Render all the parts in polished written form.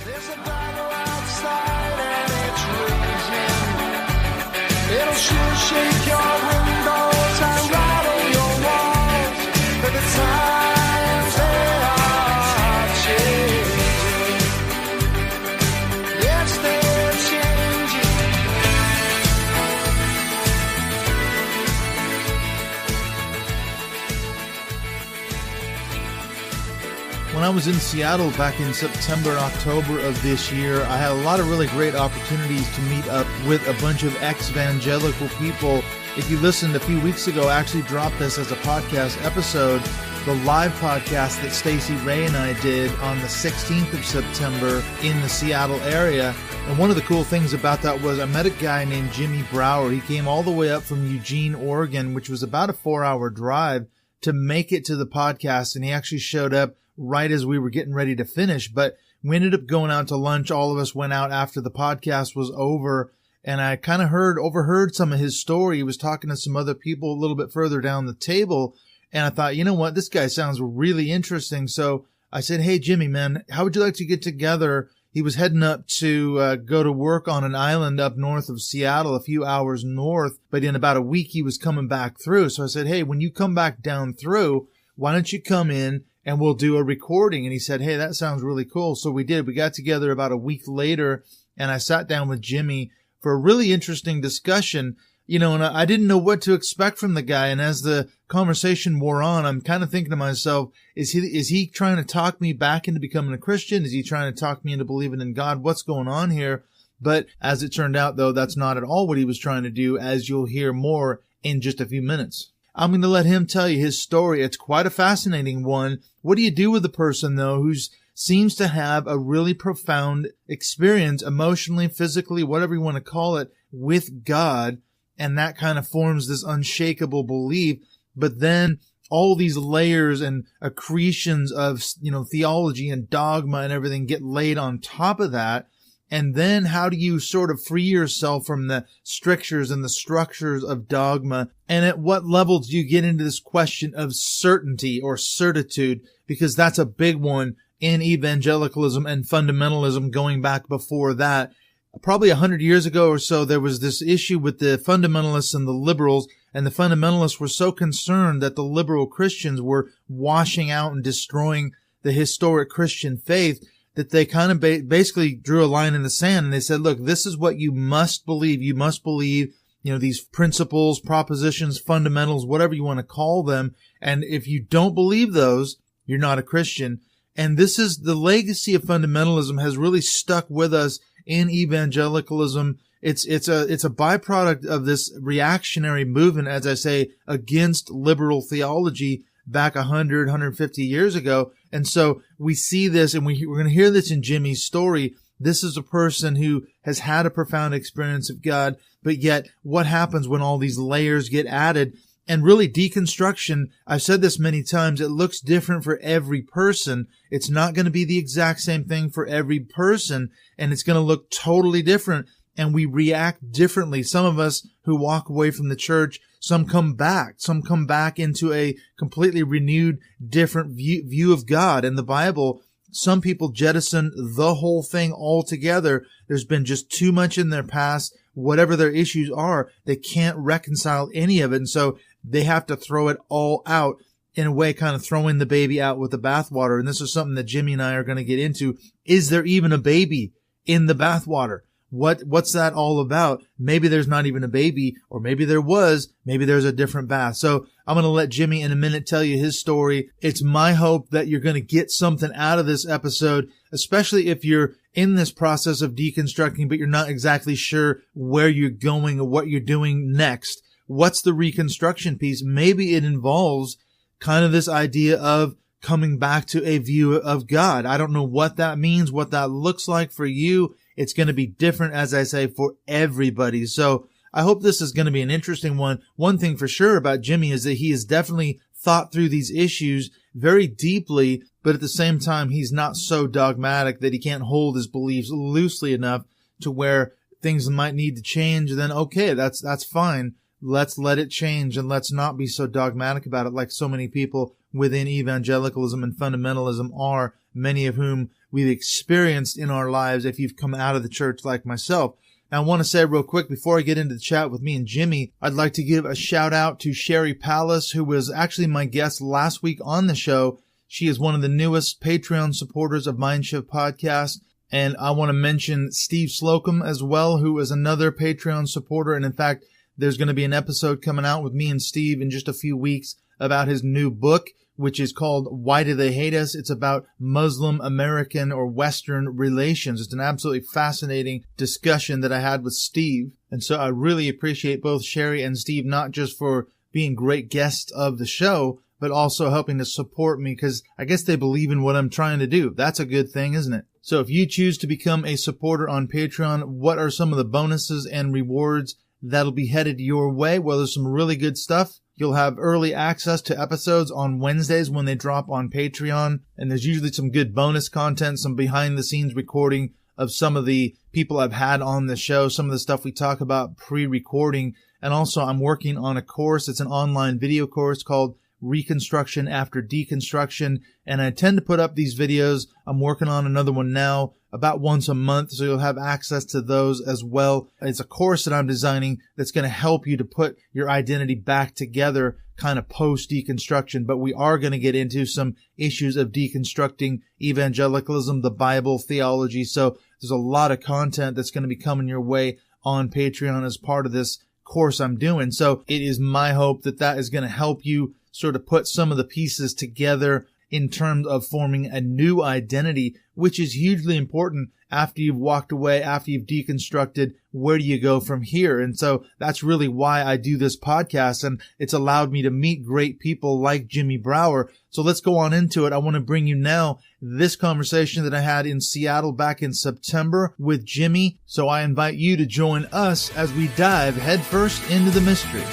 There's a battle outside and it's raging. It'll sure shake your windows and rattle your walls. But the times they are changing. Yes, they're changing. When I was in Seattle back in September and October of this year, I had a lot of really great opportunities to meet up with a bunch of ex-evangelical people. If you listened a few weeks ago, I actually dropped this as a podcast episode, the live podcast that Stacey Ray and I did on the 16th of September in the Seattle area. And one of the cool things about that was I met a guy named Jimmy Brougher. He came all the way up from Eugene, Oregon, which was about a 4-hour drive to make it to the podcast. And he actually showed up right as we were getting ready to finish. But we ended up going out to lunch. All of us went out after the podcast was over. And I kind of overheard some of his story. He was talking to some other people a little bit further down the table. And I thought, you know what? This guy sounds really interesting. So I said, hey, Jimmy, man, how would you like to get together? He was heading up to go to work on an island up north of Seattle, a few hours north. But in about a week, he was coming back through. So I said, hey, when you come back down through, why don't you come in and we'll do a recording? And he said, hey, that sounds really cool. So we did. We got together about a week later, and I sat down with Jimmy for a really interesting discussion. You know, and I didn't know what to expect from the guy. And as the conversation wore on, I'm kind of thinking to myself, is he trying to talk me back into becoming a Christian? Is he trying to talk me into believing in God? What's going on here? But as it turned out, though, that's not at all what he was trying to do, as you'll hear more in just a few minutes. I'm going to let him tell you his story. It's quite a fascinating one. What do you do with a person, though, who seems to have a really profound experience emotionally, physically, whatever you want to call it, with God? And that kind of forms this unshakable belief. But then all these layers and accretions of, theology and dogma and everything get laid on top of that. And then how do you sort of free yourself from the strictures and the structures of dogma? And at what level do you get into this question of certainty or certitude? Because that's a big one in evangelicalism and fundamentalism going back before that. Probably 100 years ago or so, there was this issue with the fundamentalists and the liberals, and the fundamentalists were so concerned that the liberal Christians were washing out and destroying the historic Christian faith that they kind of basically drew a line in the sand, and they said, look, this is what you must believe. You must believe, these principles, propositions, fundamentals, whatever you want to call them. And if you don't believe those, you're not a Christian. And this is the legacy of fundamentalism has really stuck with us in evangelicalism. It's a byproduct of this reactionary movement, as I say, against liberal theology back 100, 150 years ago. And so we see this, and we're going to hear this in Jimmy's story. This is a person who has had a profound experience of God, but yet what happens when all these layers get added? And really, deconstruction, I've said this many times, it looks different for every person. It's not going to be the exact same thing for every person, and it's going to look totally different, and we react differently. Some of us who walk away from the church, some come back into a completely renewed, different view of God and the Bible. Some people jettison the whole thing altogether. There's been just too much in their past. Whatever their issues are, they can't reconcile any of it. And so they have to throw it all out, in a way, kind of throwing the baby out with the bathwater. And this is something that Jimmy and I are going to get into. Is there even a baby in the bathwater? What's that all about? Maybe there's not even a baby, or maybe there was, maybe there's a different bath. So I'm going to let Jimmy in a minute tell you his story. It's my hope that you're going to get something out of this episode, especially if you're in this process of deconstructing, but you're not exactly sure where you're going or what you're doing next. What's the reconstruction piece? Maybe it involves kind of this idea of coming back to a view of God. I don't know what that means, what that looks like for you. It's going to be different, as I say, for everybody. So I hope this is going to be an interesting one. One thing for sure about Jimmy is that he has definitely thought through these issues very deeply, but at the same time, he's not so dogmatic that he can't hold his beliefs loosely enough to where things might need to change. Then, okay, that's fine. Let's let it change, and let's not be so dogmatic about it like so many people within evangelicalism and fundamentalism are. many of whom we've experienced in our lives if you've come out of the church like myself. Now, I want to say real quick, before I get into the chat with me and Jimmy, I'd like to give a shout out to Sherry Palace, who was actually my guest last week on the show. She is one of the newest Patreon supporters of Mindshift Podcast. And I want to mention Steve Slocum as well, who is another Patreon supporter. And in fact, there's going to be an episode coming out with me and Steve in just a few weeks about his new book, which is called Why Do They Hate Us? It's about Muslim, American, or Western relations. It's an absolutely fascinating discussion that I had with Steve. And so I really appreciate both Sherry and Steve, not just for being great guests of the show, but also helping to support me, because I guess they believe in what I'm trying to do. That's a good thing, isn't it? So if you choose to become a supporter on Patreon, what are some of the bonuses and rewards that'll be headed your way? Well, there's some really good stuff. You'll have early access to episodes on Wednesdays when they drop on Patreon. And there's usually some good bonus content, some behind-the-scenes recording of some of the people I've had on the show, some of the stuff we talk about pre-recording. And also, I'm working on a course. It's an online video course called Reconstruction After Deconstruction. And I tend to put up these videos. I'm working on another one now about once a month, so you'll have access to those as well. It's a course that I'm designing that's going to help you to put your identity back together kind of post-deconstruction. But we are going to get into some issues of deconstructing evangelicalism, the Bible, theology. So there's a lot of content that's going to be coming your way on Patreon as part of this course I'm doing. So it is my hope that that is going to help you sort of put some of the pieces together in terms of forming a new identity, which is hugely important after you've walked away, after you've deconstructed. Where do you go from here? And so that's really why I do this podcast, and it's allowed me to meet great people like Jimmy Brougher. So let's go on into it. I want to bring you now this conversation that I had in Seattle back in September with Jimmy. So I invite you to join us as we dive headfirst into the mystery.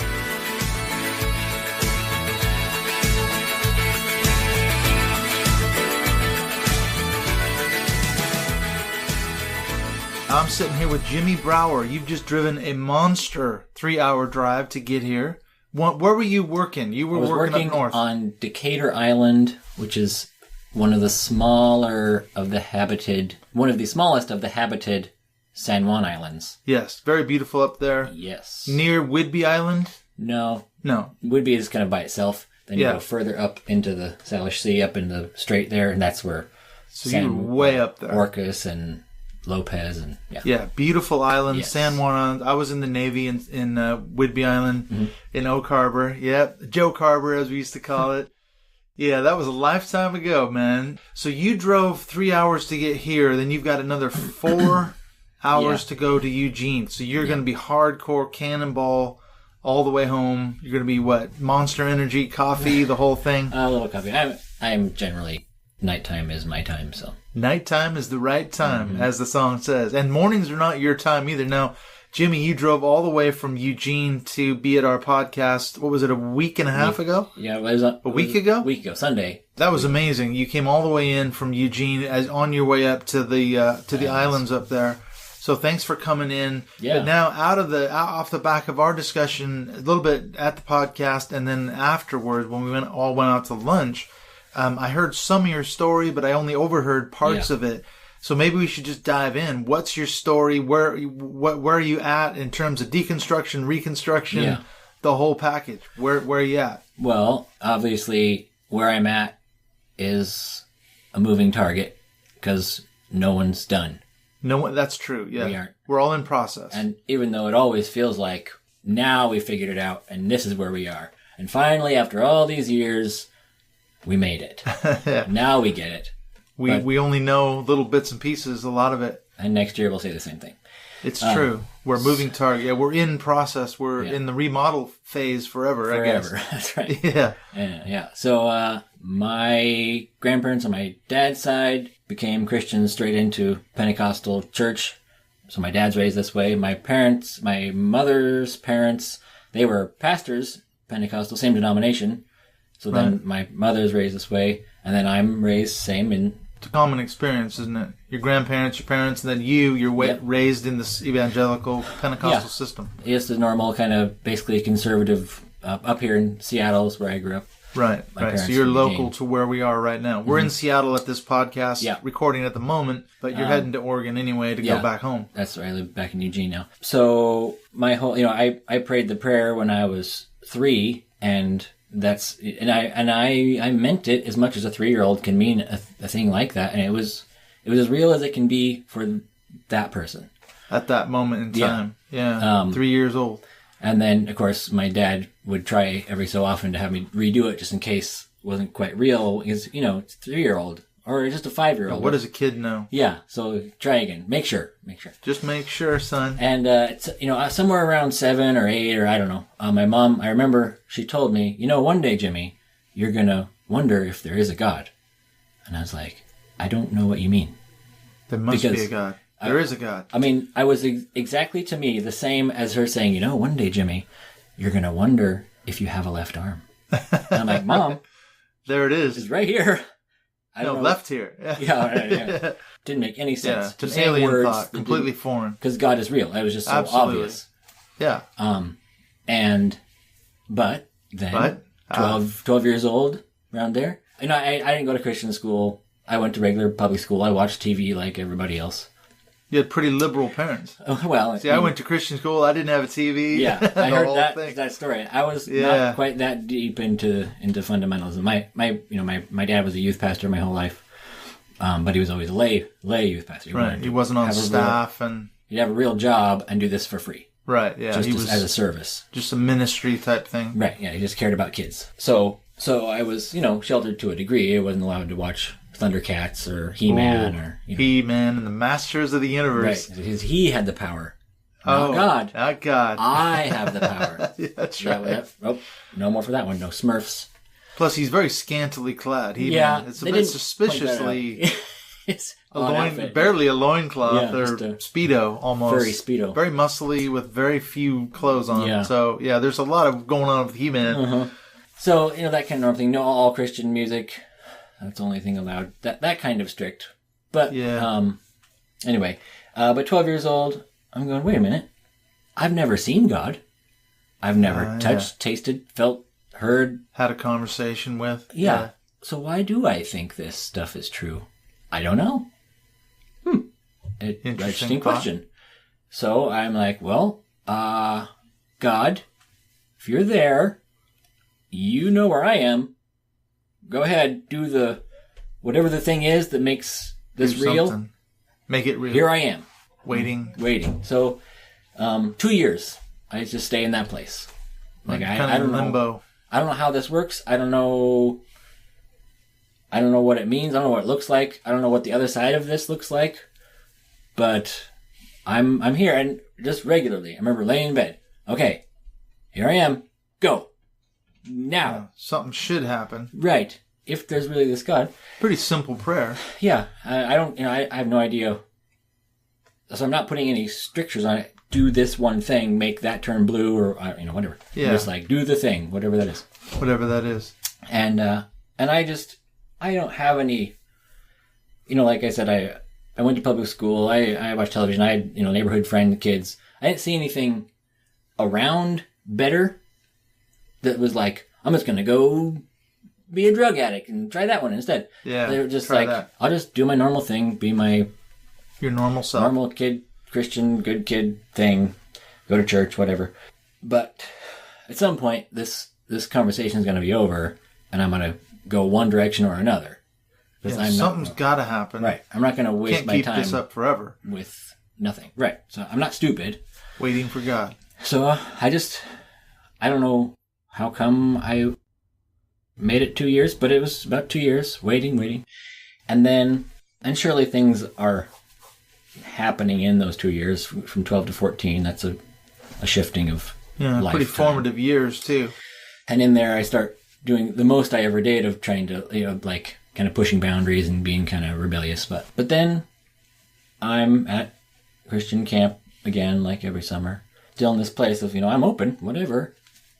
I'm sitting here with Jimmy Brougher. You've just driven a monster 3-hour drive to get here. Where were you working? You were working up north. On Decatur Island, which is one of the smallest of the habited San Juan Islands. Yes, very beautiful up there. Yes. Near Whidbey Island? No. Whidbey is kind of by itself. Then you go further up into the Salish Sea, up in the strait there, and that's where you're way up there. Orcas and Lopez and beautiful island, yes. San Juan Island. I was in the Navy in Whidbey Island, in Oak Harbor. Joke Harbor as we used to call it. Yeah, that was a lifetime ago, man. So you drove 3 hours to get here, then you've got another 4 hours to go to Eugene. So you're going to be hardcore cannonball all the way home. You're going to be what? Monster Energy, coffee, the whole thing. A little coffee. I'm generally nighttime is my time, so. Nighttime is the right time, as the song says. And mornings are not your time either. Now, Jimmy, you drove all the way from Eugene to be at our podcast. What was it, a week and a half ago? Yeah, it was a week ago? A week ago, Sunday. That was amazing. You came all the way in from Eugene as on your way up to the islands up there. So thanks for coming in. Yeah. But now off the back of our discussion, a little bit at the podcast and then afterwards when we all went out to lunch, I heard some of your story, but I only overheard parts of it. So maybe we should just dive in. What's your story? Where are you at in terms of deconstruction, reconstruction, the whole package? Where are you at? Well, obviously, where I'm at is a moving target because no one's done. No one. That's true. Yeah, we aren't. We're all in process. And even though it always feels like now we figured it out and this is where we are, and finally, after all these years, we made it. Now we get it. We only know little bits and pieces, a lot of it. And next year we'll say the same thing. It's true. We're a moving target. Yeah, we're in process. We're in the remodel phase forever, I guess. That's right. Yeah. So my grandparents on my dad's side became Christians straight into Pentecostal church. So my dad's raised this way. My mother's parents, they were pastors, Pentecostal, same denomination. So then my mother's raised this way, and then I'm raised same in... It's a common experience, isn't it? Your grandparents, your parents, and then you're raised in this evangelical Pentecostal system. It's the normal kind of basically conservative, up here in Seattle is where I grew up. Right. my So parents you're local became. to where we are right now. We're in Seattle at this podcast, Yeah. recording at the moment, but you're heading to Oregon anyway to go back home. That's where I live, back in Eugene now. So my whole, I prayed the prayer when I was 3, and I meant it as much as a 3-year-old can mean a thing like that, and it was as real as it can be for that person at that moment in time. Yeah. 3 years old. And then, of course, my dad would try every so often to have me redo it just in case it wasn't quite real. Because, it's a 3-year-old or just a 5-year-old. What does a kid know? Yeah. So try again. Make sure. Just make sure, son. And, it's, somewhere around 7 or 8 or I don't know. My mom, I remember she told me, one day, Jimmy, you're going to wonder if there is a God. And I was like, I don't know what you mean. There must be a God. There is a God. I mean, I was exactly to me the same as her saying, one day, Jimmy, you're going to wonder if you have a left arm. And I'm like, Mom. There it is. It's right here. I don't know. Left here. Yeah. Yeah. Didn't make any sense. Yeah, it's an alien thought. Completely foreign. Because God is real. It was just so obvious. Yeah. But then 12 years old, around there. I didn't go to Christian school. I went to regular public school. I watched TV like everybody else. You had pretty liberal parents. Oh, well, see, I went to Christian school. I didn't have a TV. Yeah, I heard that story. I was not quite that deep into fundamentalism. My dad was a youth pastor my whole life, but he was always a lay youth pastor. He wasn't on staff, and he'd have a real job and do this for free. Right. Yeah. Just as a service. Just a ministry type thing. Right. Yeah. He just cared about kids. So I was sheltered to a degree. I wasn't allowed to watch Thundercats or He-Man or He-Man and the Masters of the Universe. Right, because he had the power. Not God. Not God. I have the power. Yeah, that's right. No more for that one. No Smurfs. Plus, he's very scantily clad. It's a bit suspiciously. It's barely a loincloth or Speedo almost. Furry Speedo. Very muscly with very few clothes on. Yeah. So, there's a lot of going on with He-Man. Uh-huh. So, that kind of normal thing. No all Christian music. That's the only thing allowed. That kind of strict. But, anyway. But 12 years old, I'm going, wait a minute. I've never seen God. I've never touched, tasted, felt, heard. Had a conversation with. Yeah. So why do I think this stuff is true? I don't know. Interesting question. So I'm like, well, God, if you're there, you know where I am. Go ahead, do whatever the thing is that makes this real. Something. Make it real. Here I am. Waiting. So, 2 years. I just stay in that place. Like I don't limbo. know. I don't know how this works. I don't know what it means. I don't know what it looks like. I don't know what the other side of this looks like. But I'm here, and just regularly. I remember laying in bed. Okay, here I am. Go. Now. Something should happen. Right. If there's really this God. Pretty simple prayer. Yeah. I don't, I have no idea. So I'm not putting any strictures on it. Do this one thing, make that turn blue, or, whatever. Yeah. I'm just like, do the thing, whatever that is. Whatever that is. And I don't have any, like I said, I went to public school. I watched television. I had, neighborhood friend kids. I didn't see anything around better that was like, I'm just going to go be a drug addict and try that one instead. Yeah. They were just like, I'll just do my normal thing, be your normal self. Normal kid, Christian, good kid thing, go to church, whatever. But at some point, this conversation is going to be over, and I'm going to go one direction or another. Something's got to happen. Right. I'm not going to waste my time. Can't keep this up forever. With nothing. Right. So I'm not stupid. Waiting for God. So I don't know how come I made it 2 years, but it was about 2 years waiting. And surely things are happening in those 2 years from 12 to 14. That's a shifting of lifetime. Pretty formative years too. And in there I start doing the most I ever did of trying to, kind of pushing boundaries and being kind of rebellious. But then I'm at Christian camp again, like every summer. Still in this place of, I'm open, whatever.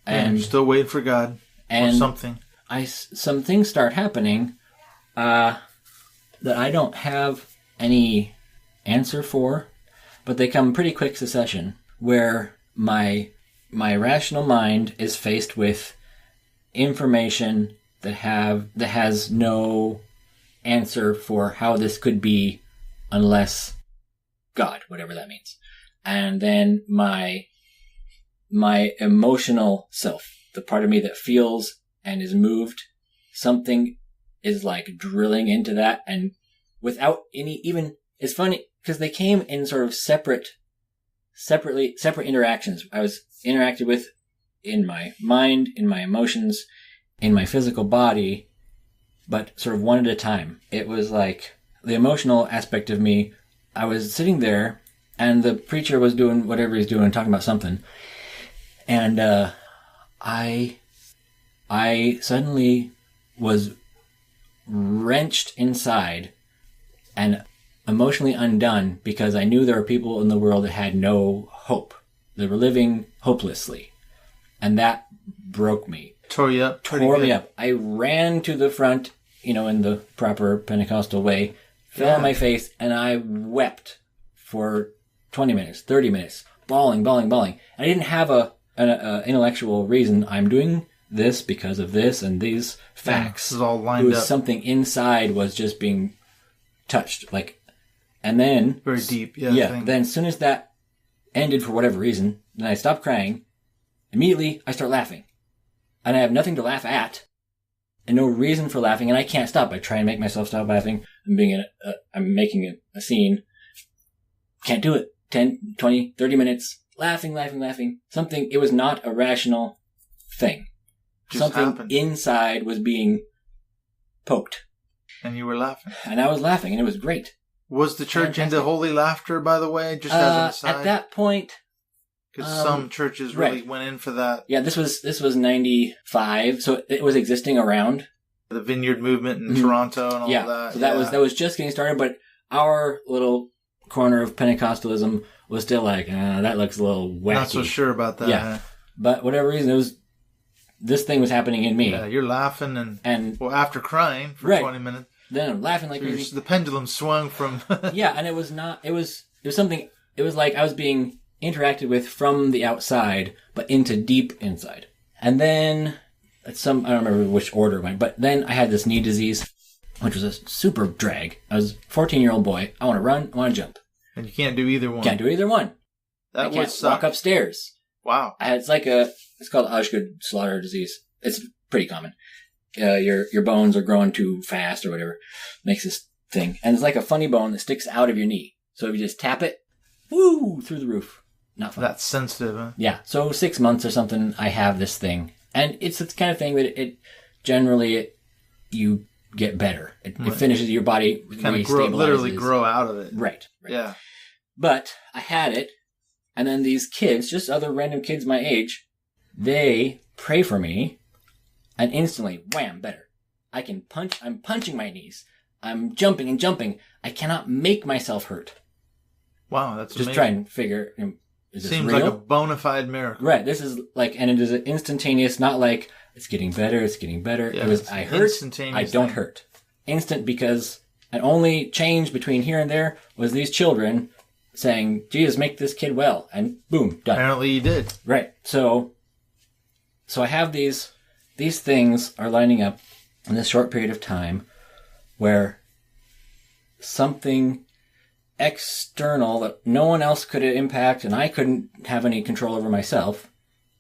And you're still waiting for God or something. Some things start happening that I don't have any answer for, but they come in pretty quick succession, where my rational mind is faced with information that has no answer for how this could be unless God, whatever that means. And then my emotional self, the part of me that feels and is moved, something is like drilling into that, and without any even, it's funny because they came in sort of separate interactions. I was interacted with in my mind, in my emotions, in my physical body, but sort of one at a time. It was like the emotional aspect of me. I was sitting there and the preacher was doing whatever he's doing, talking about something. And I suddenly was wrenched inside and emotionally undone because I knew there were people in the world that had no hope. They were living hopelessly. And that broke me. Tore you up? Tore me up. I ran to the front, in the proper Pentecostal way, fell on my face, and I wept for 20 minutes, 30 minutes, bawling. I didn't have an intellectual reason. I'm doing this because of this and these facts. This is all lined up. It was up. something inside was just being touched. And then... Very deep, Then as soon as that ended for whatever reason, then I stopped crying. Immediately, I start laughing. And I have nothing to laugh at. And no reason for laughing, and I can't stop. I try and make myself stop laughing. I'm making a scene. Can't do it. 10, 20, 30 minutes. Laughing. Something, it was not a rational thing. Just something happened. Inside was being poked. And you were laughing. And I was laughing, and it was great. Was the church into holy laughter, by the way? Just as an aside? At that point... Because some churches really went in for that. Yeah, this was 95, so it was existing around. The Vineyard movement in Toronto and all that. So that was just getting started, but our little corner of Pentecostalism was still like, that looks a little wacky. Not so sure about that. Yeah. But whatever reason, this thing was happening in me. Yeah, you're laughing and after crying for 20 minutes. Then I'm laughing like crazy. The pendulum swung from... Yeah, and it was something, it was like I was being interacted with from the outside, but into deep inside. And then, I don't remember which order it went, but then I had this knee disease, which was a super drag. I was a 14-year-old boy. I want to run, I want to jump. And you can't do either one. Can't do either one. That I can't walk upstairs. Wow. It's called Osgood-Schlatter disease. It's pretty common. Your bones are growing too fast or whatever. Makes this thing. And it's like a funny bone that sticks out of your knee. So if you just tap it, woo, through the roof. Not fun. That's sensitive, huh? Yeah. So 6 months or something, I have this thing. And it's the kind of thing that it generally, you get better. It finishes your body. Kind of literally grow out of it. Right. Yeah. But I had it. And then these kids, just other random kids my age, they pray for me. And instantly, wham, better. I'm punching my knees. I'm jumping. I cannot make myself hurt. Wow, that's just amazing. try and figure... Is this Seems real? like a bona fide miracle. Right. This is and it is instantaneous, not like it's getting better. Yeah, it was, I hurt, I don't hurt. Instant because an only change between here and there was these children saying, Jesus, make this kid well. And boom, done. Apparently you did. Right. So I have these things are lining up in this short period of time where something external that no one else could impact and I couldn't have any control over myself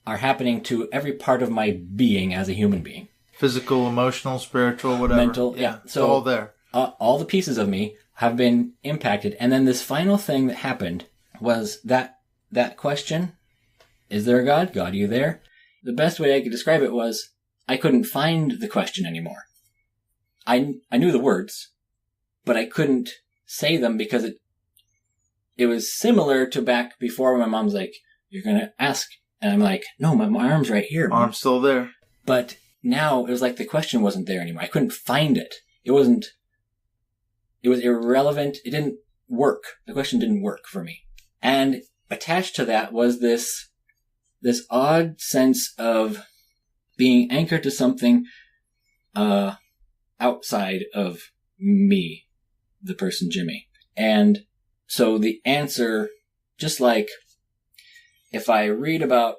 are happening to every part of my being as a human being. Physical, emotional, spiritual, whatever. Mental, yeah. So it's all there. All the pieces of me have been impacted. And then this final thing that happened was that question, is there a God? God, are you there? The best way I could describe it was I couldn't find the question anymore. I knew the words, but I couldn't say them because it was similar to back before when my mom's like, you're going to ask. And I'm like, no, my arm's right here. Mom. Arm's still there. But now it was like the question wasn't there anymore. I couldn't find it. It was irrelevant. It didn't work. The question didn't work for me. And attached to that was this odd sense of being anchored to something outside of me, the person Jimmy. And so the answer, just like if I read about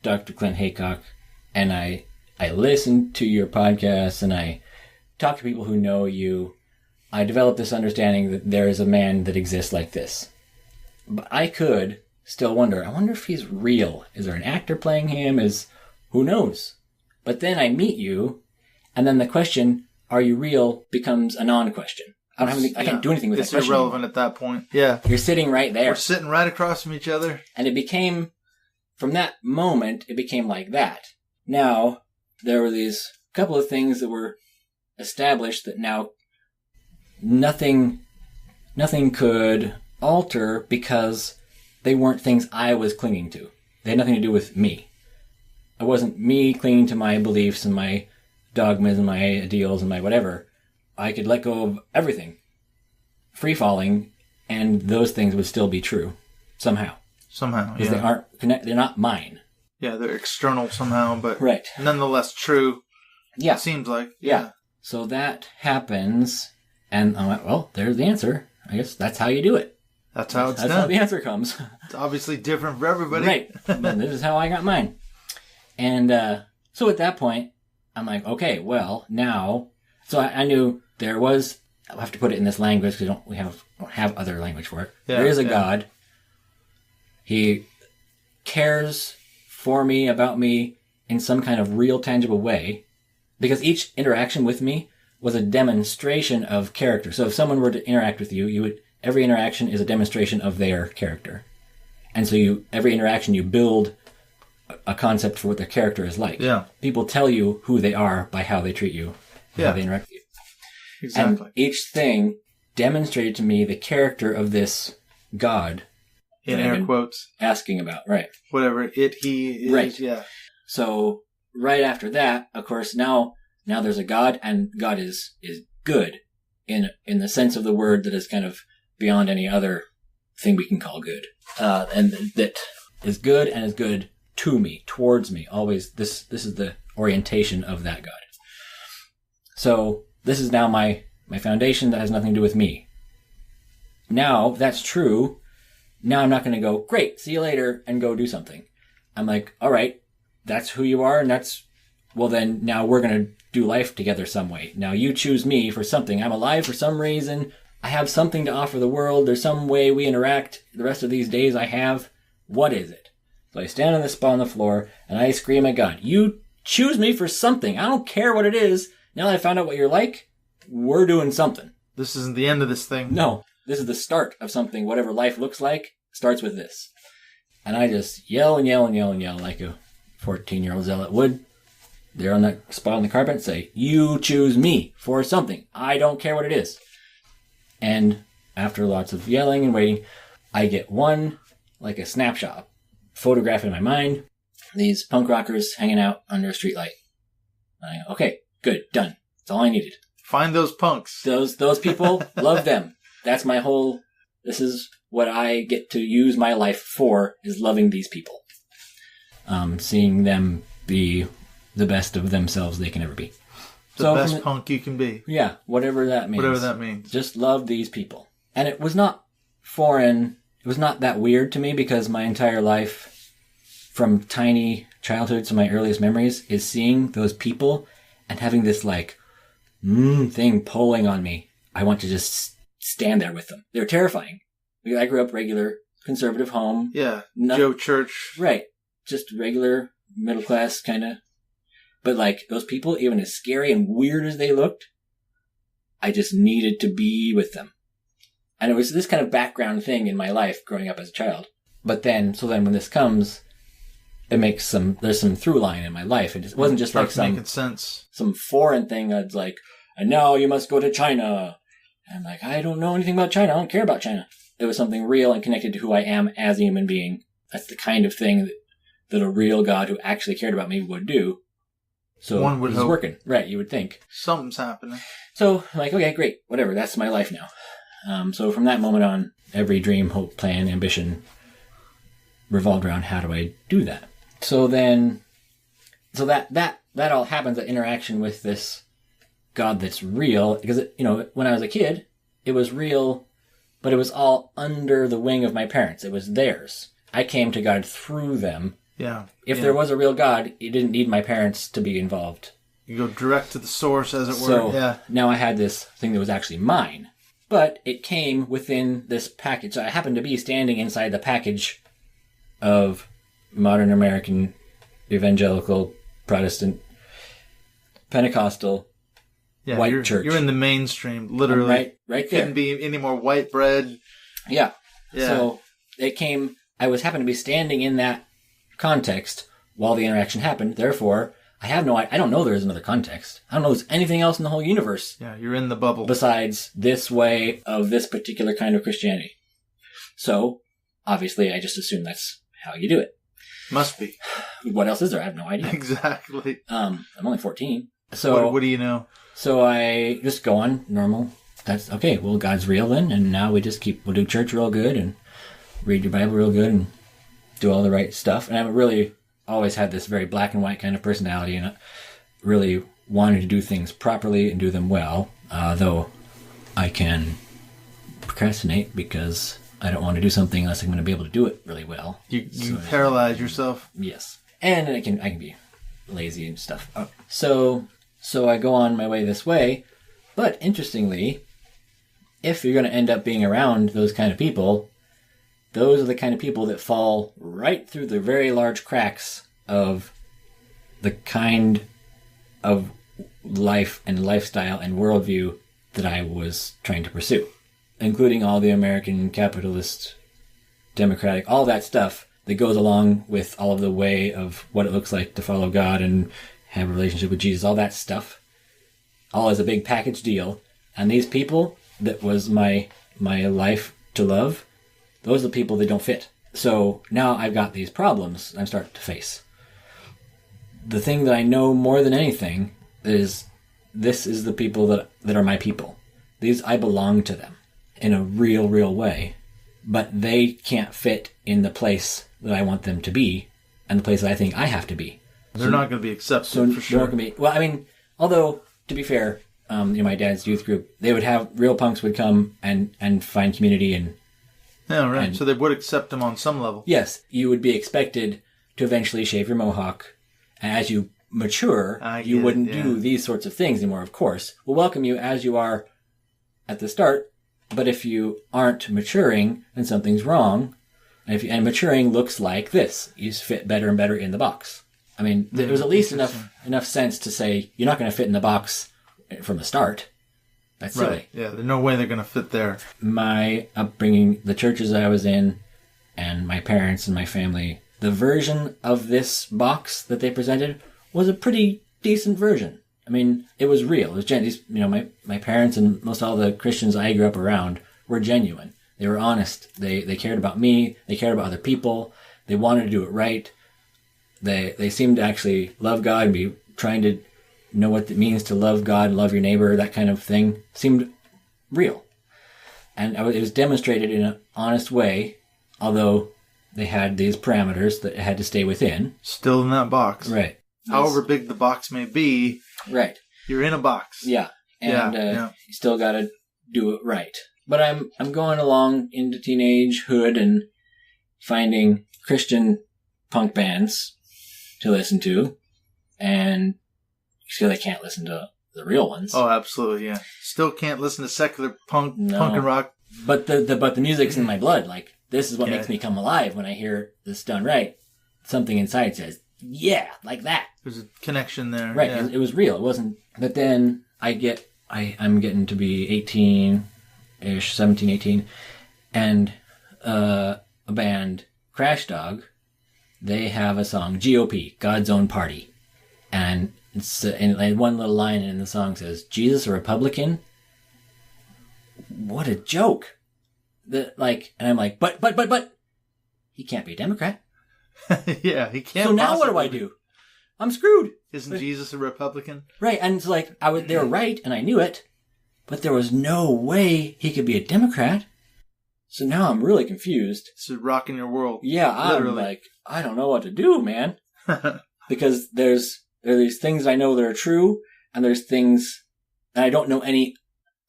Dr. Clint Haycock and I I listen to your podcasts and I talk to people who know you. I developed this understanding that there is a man that exists like this. But I could still wonder, I wonder if he's real. Is there an actor playing him? Who knows? But then I meet you, and then the question, are you real, becomes a non-question. I can't do anything with that question. It's irrelevant at that point. Yeah. You're sitting right there. We're sitting right across from each other. And it became, from that moment, it became like that. Now, there were these couple of things that were established that now nothing could alter because they weren't things I was clinging to. They had nothing to do with me. It wasn't me clinging to my beliefs and my dogmas and my ideals and my whatever. I could let go of everything, free-falling, and those things would still be true somehow. Somehow, because they aren't they're not mine. Yeah, they're external somehow, but right. Nonetheless true. Yeah. It seems like. Yeah. So that happens, and I'm like, well, there's the answer. I guess that's how you do it. That's how it's done. That's how the answer comes. It's obviously different for everybody. Right. But this is how I got mine. And so at that point, I'm like, okay, well, now... So I knew there was... I'll have to put it in this language because we don't have other language for it. Yeah, there is a God. He cares for me, about me, in some kind of real, tangible way. Because each interaction with me was a demonstration of character. So if someone were to interact with you, every interaction is a demonstration of their character. And so every interaction you build a concept for what their character is like. Yeah. People tell you who they are by how they treat you, how they interact with you. Exactly. And each thing demonstrated to me the character of this God. In air quotes. Asking about, right. Whatever he is. Right. Yeah. So right after that, of course, now there's a God, and God is good in the sense of the word that is kind of beyond any other thing we can call good. And that is good and is good to me, towards me, always. This is the orientation of that God. So this is now my foundation that has nothing to do with me. Now, that's true. Now I'm not going to go, great, see you later, and go do something. I'm like, all right, that's who you are, and well then, now we're going to do life together some way. Now you choose me for something. I'm alive for some reason. I have something to offer the world. There's some way we interact the rest of these days I have. What is it? So I stand on the spot on the floor, and I scream at God, you choose me for something. I don't care what it is. Now that I found out what you're like, we're doing something. This isn't the end of this thing. No, this is the start of something. Whatever life looks like starts with this. And I just yell and yell and yell and yell like a 14-year-old zealot would. There on that spot on the carpet and say, you choose me for something. I don't care what it is. And after lots of yelling and waiting, I get one, like a snapshot, photograph in my mind, these punk rockers hanging out under a streetlight. Okay, good, done. That's all I needed. Find those punks. Those people, love them. That's my whole, this is what I get to use my life for, is loving these people. Seeing them be the best of themselves they can ever be. The best punk you can be. Yeah, whatever that means. Whatever that means. Just love these people. And it was not foreign, it was not that weird to me, because my entire life, from tiny childhood to my earliest memories, is seeing those people and having this thing pulling on me. I want to just stand there with them. They're terrifying. I grew up regular conservative home. Yeah, Joe Church. Right. Just regular middle class kind of. But those people, even as scary and weird as they looked, I just needed to be with them. And it was this kind of background thing in my life growing up as a child. But then when this comes, it makes there's some through line in my life. It wasn't just like some foreign thing that's like, and now you must go to China. And I'm like, I don't know anything about China. I don't care about China. It was something real and connected to who I am as a human being. That's the kind of thing that a real God who actually cared about me would do. So one would he's hope. Working. Right, you would think. Something's happening. So I'm like, okay, great. Whatever. That's my life now. So from that moment on, every dream, hope, plan, ambition revolved around how do I do that? So that all happens, that interaction with this God that's real, because, when I was a kid, it was real, but it was all under the wing of my parents. It was theirs. I came to God through them, Yeah. If there was a real God, he didn't need my parents to be involved. You go direct to the source, as it were. So Yeah. now I had this thing that was actually mine. But it came within this package. So I happened to be standing inside the package of modern American evangelical Protestant Pentecostal white church. You're in the mainstream, literally. Right there. Couldn't be any more white bread. Yeah. Yeah. So it came, I happened to be standing in that context while the interaction happened. Therefore, I don't know there's another context. I don't know there's anything else in the whole universe. Yeah, you're in the bubble. Besides this way of this particular kind of Christianity. So, obviously, I just assume that's how you do it. Must be. What else is there? I have no idea. Exactly. I'm only 14. So what do you know? So I just go on normal. That's okay. Well, God's real then, and now we'll do church real good and read your Bible real good and do all the right stuff. And I've really always had this very black and white kind of personality, and I really wanted to do things properly and do them well. Though I can procrastinate because I don't want to do something unless I'm going to be able to do it really well. You paralyze yourself. Yes, and I can be lazy and stuff. So I go on my way this way. But interestingly, if you're going to end up being around those kind of people, those are the kind of people that fall right through the very large cracks of the kind of life and lifestyle and worldview that I was trying to pursue, including all the American capitalist, democratic, all that stuff that goes along with all of the way of what it looks like to follow God and have a relationship with Jesus, all that stuff, all as a big package deal. And these people that was my life to love, those are the people that don't fit. So now I've got these problems I'm starting to face. The thing that I know more than anything is this is the people that are my people. I belong to them in a real way, but they can't fit in the place that I want them to be and the place that I think I have to be. They're not going to be accepted, for sure. Well, I mean, although, to be fair, my dad's youth group, they would have, real punks would come and find community and... Yeah, right. So they would accept them on some level. Yes, you would be expected to eventually shave your mohawk. And as you mature, you wouldn't do these sorts of things anymore, of course. We'll welcome you as you are at the start, but if you aren't maturing, then something's wrong. And maturing looks like this. You fit better and better in the box. I mean, there was at least enough sense to say, you're not going to fit in the box from the start. That's silly. Right. Yeah, there's no way they're going to fit there. My upbringing, the churches I was in, and my parents and my family, the version of this box that they presented was a pretty decent version. I mean, it was real. It was my parents and most all the Christians I grew up around were genuine. They were honest. They cared about me. They cared about other people. They wanted to do it right. They seemed to actually love God and be trying to know what it means to love God, love your neighbor, that kind of thing. Seemed real. And it was demonstrated in an honest way, although they had these parameters that it had to stay within. Still in that box. Right. However big the box may be. Right. You're in a box. Yeah. And you still got to do it right. But I'm going along into teenagehood and finding Christian punk bands to listen to, and still I can't listen to the real ones. Oh, absolutely, yeah. Still can't listen to secular punk and rock. But the music's in my blood. Like, this is what makes me come alive when I hear this done right. Something inside says, yeah, like that. There's a connection there. Right, yeah. It was real. It wasn't. But then I'm getting to be 18-ish, 17, 18, and a band, Crash Dog, they have a song, GOP, God's Own Party. And it's and one little line in the song says, Jesus a Republican? What a joke. And I'm like, but, he can't be a Democrat. Yeah, he can't. So now what do I do? I'm screwed. Isn't Jesus a Republican? Right, and it's like, they were right, and I knew it, but there was no way he could be a Democrat. So now I'm really confused. It's rocking your world. Yeah, I'm like, I don't know what to do, man. Because there are these things I know that are true, and there's things that I don't know any.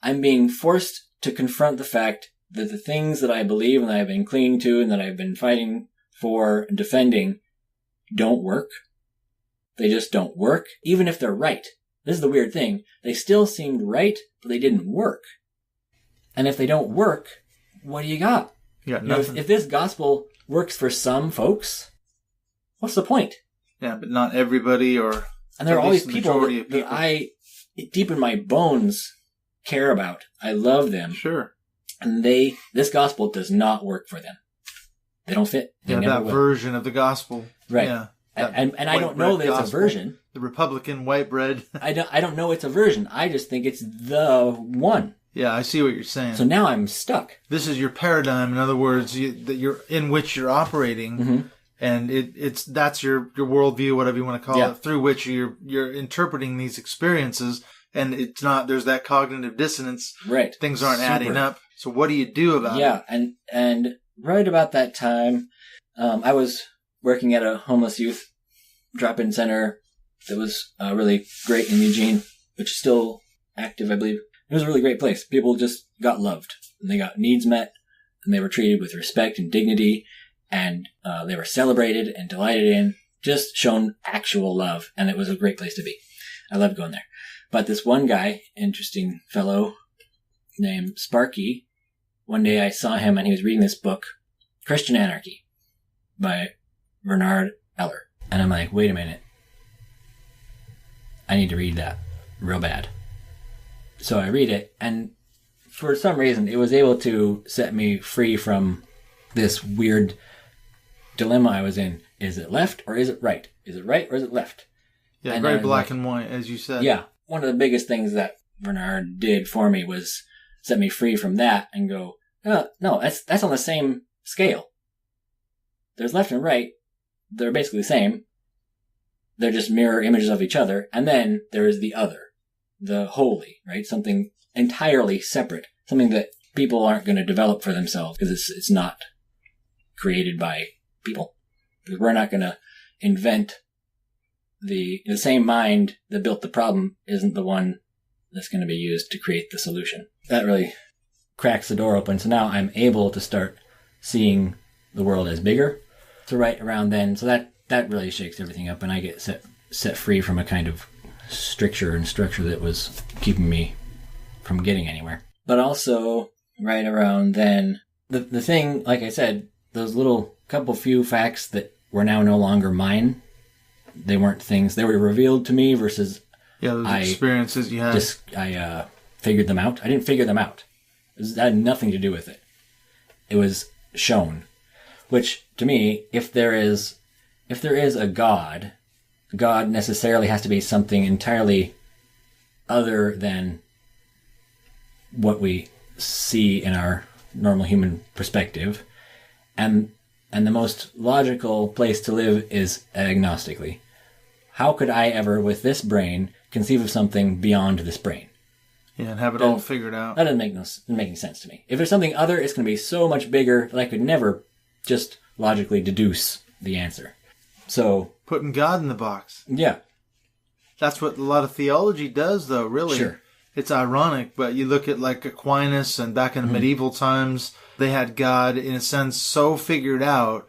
I'm being forced to confront the fact that the things that I believe and that I've been clinging to and that I've been fighting for and defending don't work. They just don't work, even if they're right. This is the weird thing. They still seemed right, but they didn't work. And if they don't work, what do you got? You got nothing. If this gospel works for some folks, what's the point? Yeah, but not everybody, or... And there are all these people that I, deep in my bones, care about. I love them. Sure. And this gospel does not work for them. They don't fit. They never that will. version of the gospel. Right. Yeah. And I don't know that it's a version. The Republican white bread. I don't know it's a version. I just think it's the one. Yeah, I see what you're saying. So now I'm stuck. This is your paradigm. In other words, that you're in which you're operating, Mm-hmm. and that's your worldview, whatever you want to call Yeah. it, through which you're interpreting these experiences, and it's not. There's that cognitive dissonance. Right. Things aren't Super. adding up. So what do you do about it? Yeah, and right about that time, I was working at a homeless youth drop-in center that was really great in Eugene, which is still active, I believe. It was a really great place. People just got loved, and they got needs met, and they were treated with respect and dignity, and they were celebrated and delighted in, just shown actual love, and it was a great place to be. I loved going there. But this one guy, interesting fellow named Sparky, one day I saw him and he was reading this book, Christian Anarchy, by Bernard Eller. And I'm like, wait a minute. I need to read that real bad. So I read it, and for some reason, it was able to set me free from this weird dilemma I was in. Is it left or is it right? Is it right or is it left? Yeah, and very black and white, as you said. Yeah. One of the biggest things that Bernard did for me was set me free from that and go, no, that's on the same scale. There's left and right. They're basically the same. They're just mirror images of each other. And then there is the other, the holy, right? Something entirely separate. Something that people aren't going to develop for themselves because it's not created by people. Because we're not going to invent the same mind that built the problem isn't the one that's going to be used to create the solution. That really cracks the door open. So now I'm able to start seeing the world as bigger. So right around then, so that really shakes everything up, and I get set free from a kind of stricture and structure that was keeping me from getting anywhere. But also, right around then, the thing, like I said, those little couple few facts that were now no longer mine, they weren't things, they were revealed to me versus those experiences you had. I figured them out. I didn't figure them out. It had nothing to do with it. It was shown. Which, to me, if there is a God, God necessarily has to be something entirely other than what we see in our normal human perspective. And the most logical place to live is agnostically. How could I ever, with this brain, conceive of something beyond this brain? Yeah, and have it all figured out. That doesn't make any sense to me. If there's something other, it's going to be so much bigger that I could never just logically deduce the answer. So putting God in the box. Yeah. That's what a lot of theology does, though, really. Sure. It's ironic, but you look at like Aquinas and back in the medieval times, they had God, in a sense, so figured out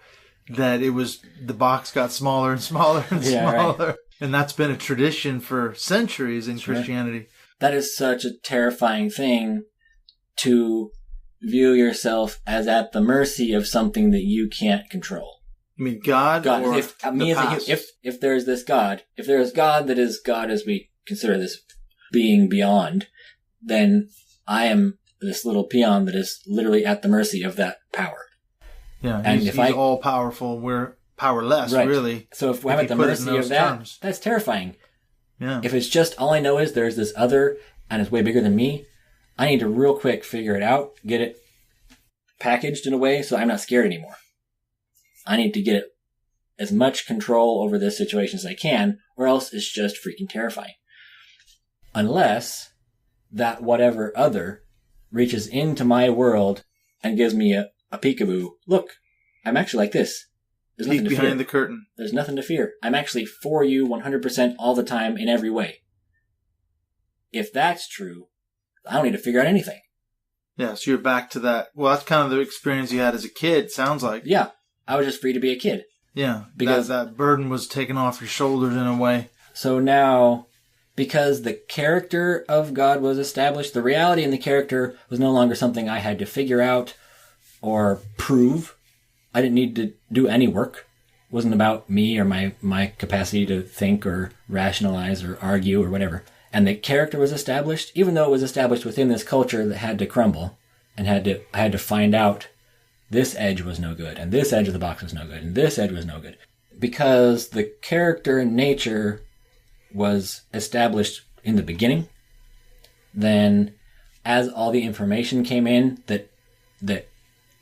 that the box got smaller and smaller and smaller. Right. And that's been a tradition for centuries in Christianity. That is such a terrifying thing, to view yourself as at the mercy of something that you can't control. You mean God or if there's this God, if there is God that is God as we consider this being beyond, then I am this little peon that is literally at the mercy of that power. Yeah, and he's all powerful. We're powerless, right. Really. So if I'm at the mercy of that, that's terrifying. Yeah. If it's just all I know is there's this other and it's way bigger than me, I need to real quick figure it out, get it packaged in a way so I'm not scared anymore. I need to get as much control over this situation as I can, or else it's just freaking terrifying. Unless that whatever other reaches into my world and gives me a peekaboo. Look, I'm actually like this. There's nothing to fear. Behind the curtain. There's nothing to fear. I'm actually for you 100% all the time in every way. If that's true, I don't need to figure out anything. Yeah, so you're back to that. Well, that's kind of the experience you had as a kid, sounds like. Yeah, I was just free to be a kid. Yeah, Because that burden was taken off your shoulders in a way. So now, because the character of God was established, the reality in the character was no longer something I had to figure out or prove. I didn't need to do any work. It wasn't about me or my capacity to think or rationalize or argue or whatever. And the character was established, even though it was established within this culture that had to crumble and I had to find out this edge was no good and this edge of the box was no good and this edge was no good. Because the character and nature was established in the beginning, then as all the information came in that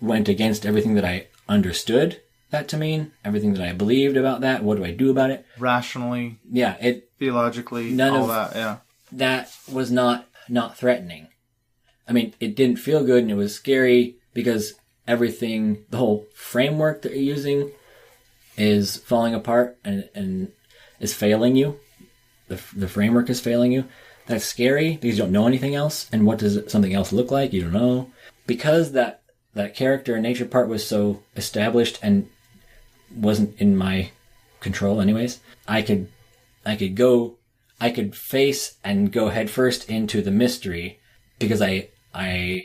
went against everything that I understood that to mean, everything that I believed about that, what do I do about it? Rationally, theologically, that was not threatening. I mean, it didn't feel good and it was scary because everything, the whole framework that you're using is falling apart and is failing you. The framework is failing you. That's scary because you don't know anything else. And what does something else look like? You don't know. Because that character and nature part was so established and wasn't in my control anyways, I could face and go headfirst into the mystery because I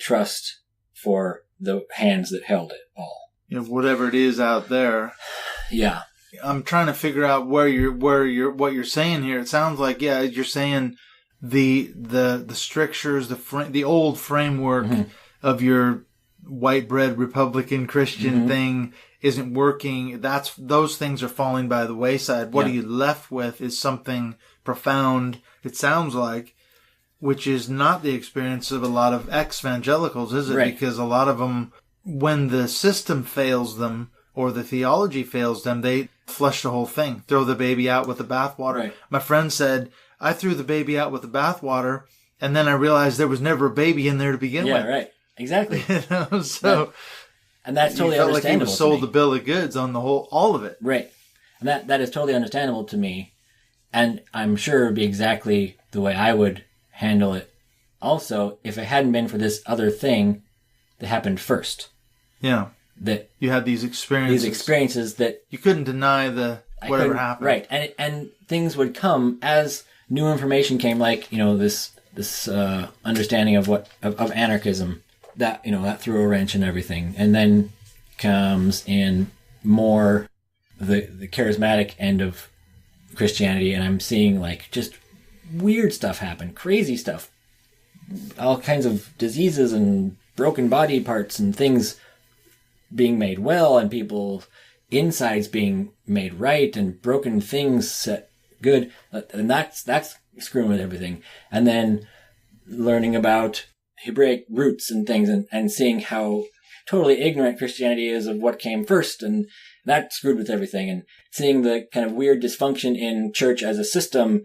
trust for the hands that held it all. You know, whatever it is out there. Yeah. I'm trying to figure out what you're saying here. It sounds like, you're saying the strictures, the old framework of your white bread Republican Christian thing isn't working. Those things are falling by the wayside. What are you left with is something profound, it sounds like, which is not the experience of a lot of ex-evangelicals, is it? Right. Because a lot of them, when the system fails them or the theology fails them, they flush the whole thing, throw the baby out with the bathwater. Right. My friend said, I threw the baby out with the bathwater, and then I realized there was never a baby in there to begin with. Yeah, right. Exactly. So, and that's totally felt understandable. Like he was sold the bill of goods on the whole, all of it. Right. And that is totally understandable to me. And I'm sure it would be exactly the way I would handle it also if it hadn't been for this other thing that happened first. Yeah. That you had these experiences that you couldn't deny whatever happened. Right. And things would come as new information came, like, this understanding of anarchism that threw a wrench in everything. And then comes in more the charismatic end of Christianity, and I'm seeing like just weird stuff happen, crazy stuff, all kinds of diseases and broken body parts and things being made well, and people's insides being made right, and broken things set good, and that's screwing with everything. And then learning about Hebraic roots and things, and seeing how totally ignorant Christianity is of what came first, and that screwed with everything. And seeing the kind of weird dysfunction in church as a system,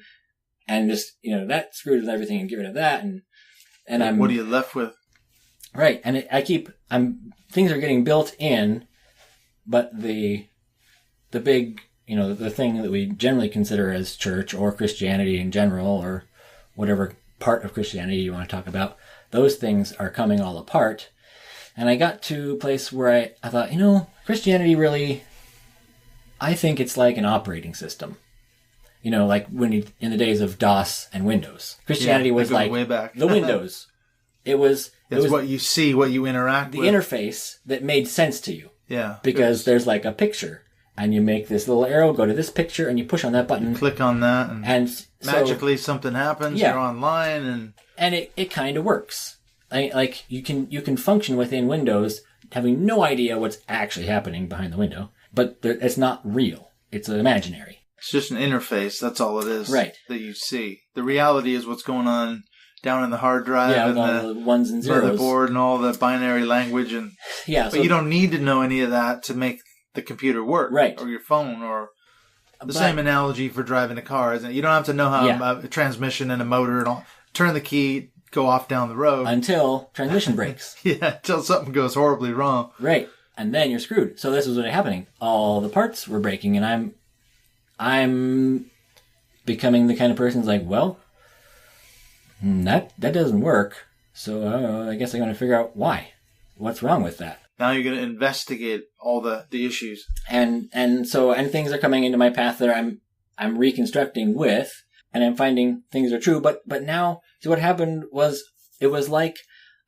and just that screwed with everything, and get rid of that. And I'm, what are you left with? Right, and things are getting built in, but the big, the thing that we generally consider as church or Christianity in general, or whatever part of Christianity you want to talk about, those things are coming all apart. And I got to a place where I thought, Christianity really, I think it's like an operating system. Like in the days of DOS and Windows. Christianity was like way back. the Windows. It was what you see, what you interact with. The interface that made sense to you. Yeah. Because there's like a picture, and you make this little arrow go to this picture, and you push on that button. You click on that, and magically something happens. Yeah. You're online, and it kind of works. Like you can function within Windows having no idea what's actually happening behind the window, but it's not real. It's imaginary. It's just an interface. That's all it is. Right. That you see. The reality is what's going on down in the hard drive, and all the ones and zeros, motherboard, and all the binary language, and but you don't need to know any of that to make the computer work, right? Or your phone, or the same analogy for driving a car, isn't it? You don't have to know how a transmission and a motor and all. Turn the key, go off down the road until transmission breaks. Until something goes horribly wrong. Right, and then you're screwed. So this was what was happening. All the parts were breaking, and I'm becoming the kind of person who's like, well, that doesn't work. So I guess I'm going to figure out why. What's wrong with that? Now you're going to investigate all the issues. And things are coming into my path that I'm reconstructing with, and I'm finding things are true. But now, so what happened was, it was like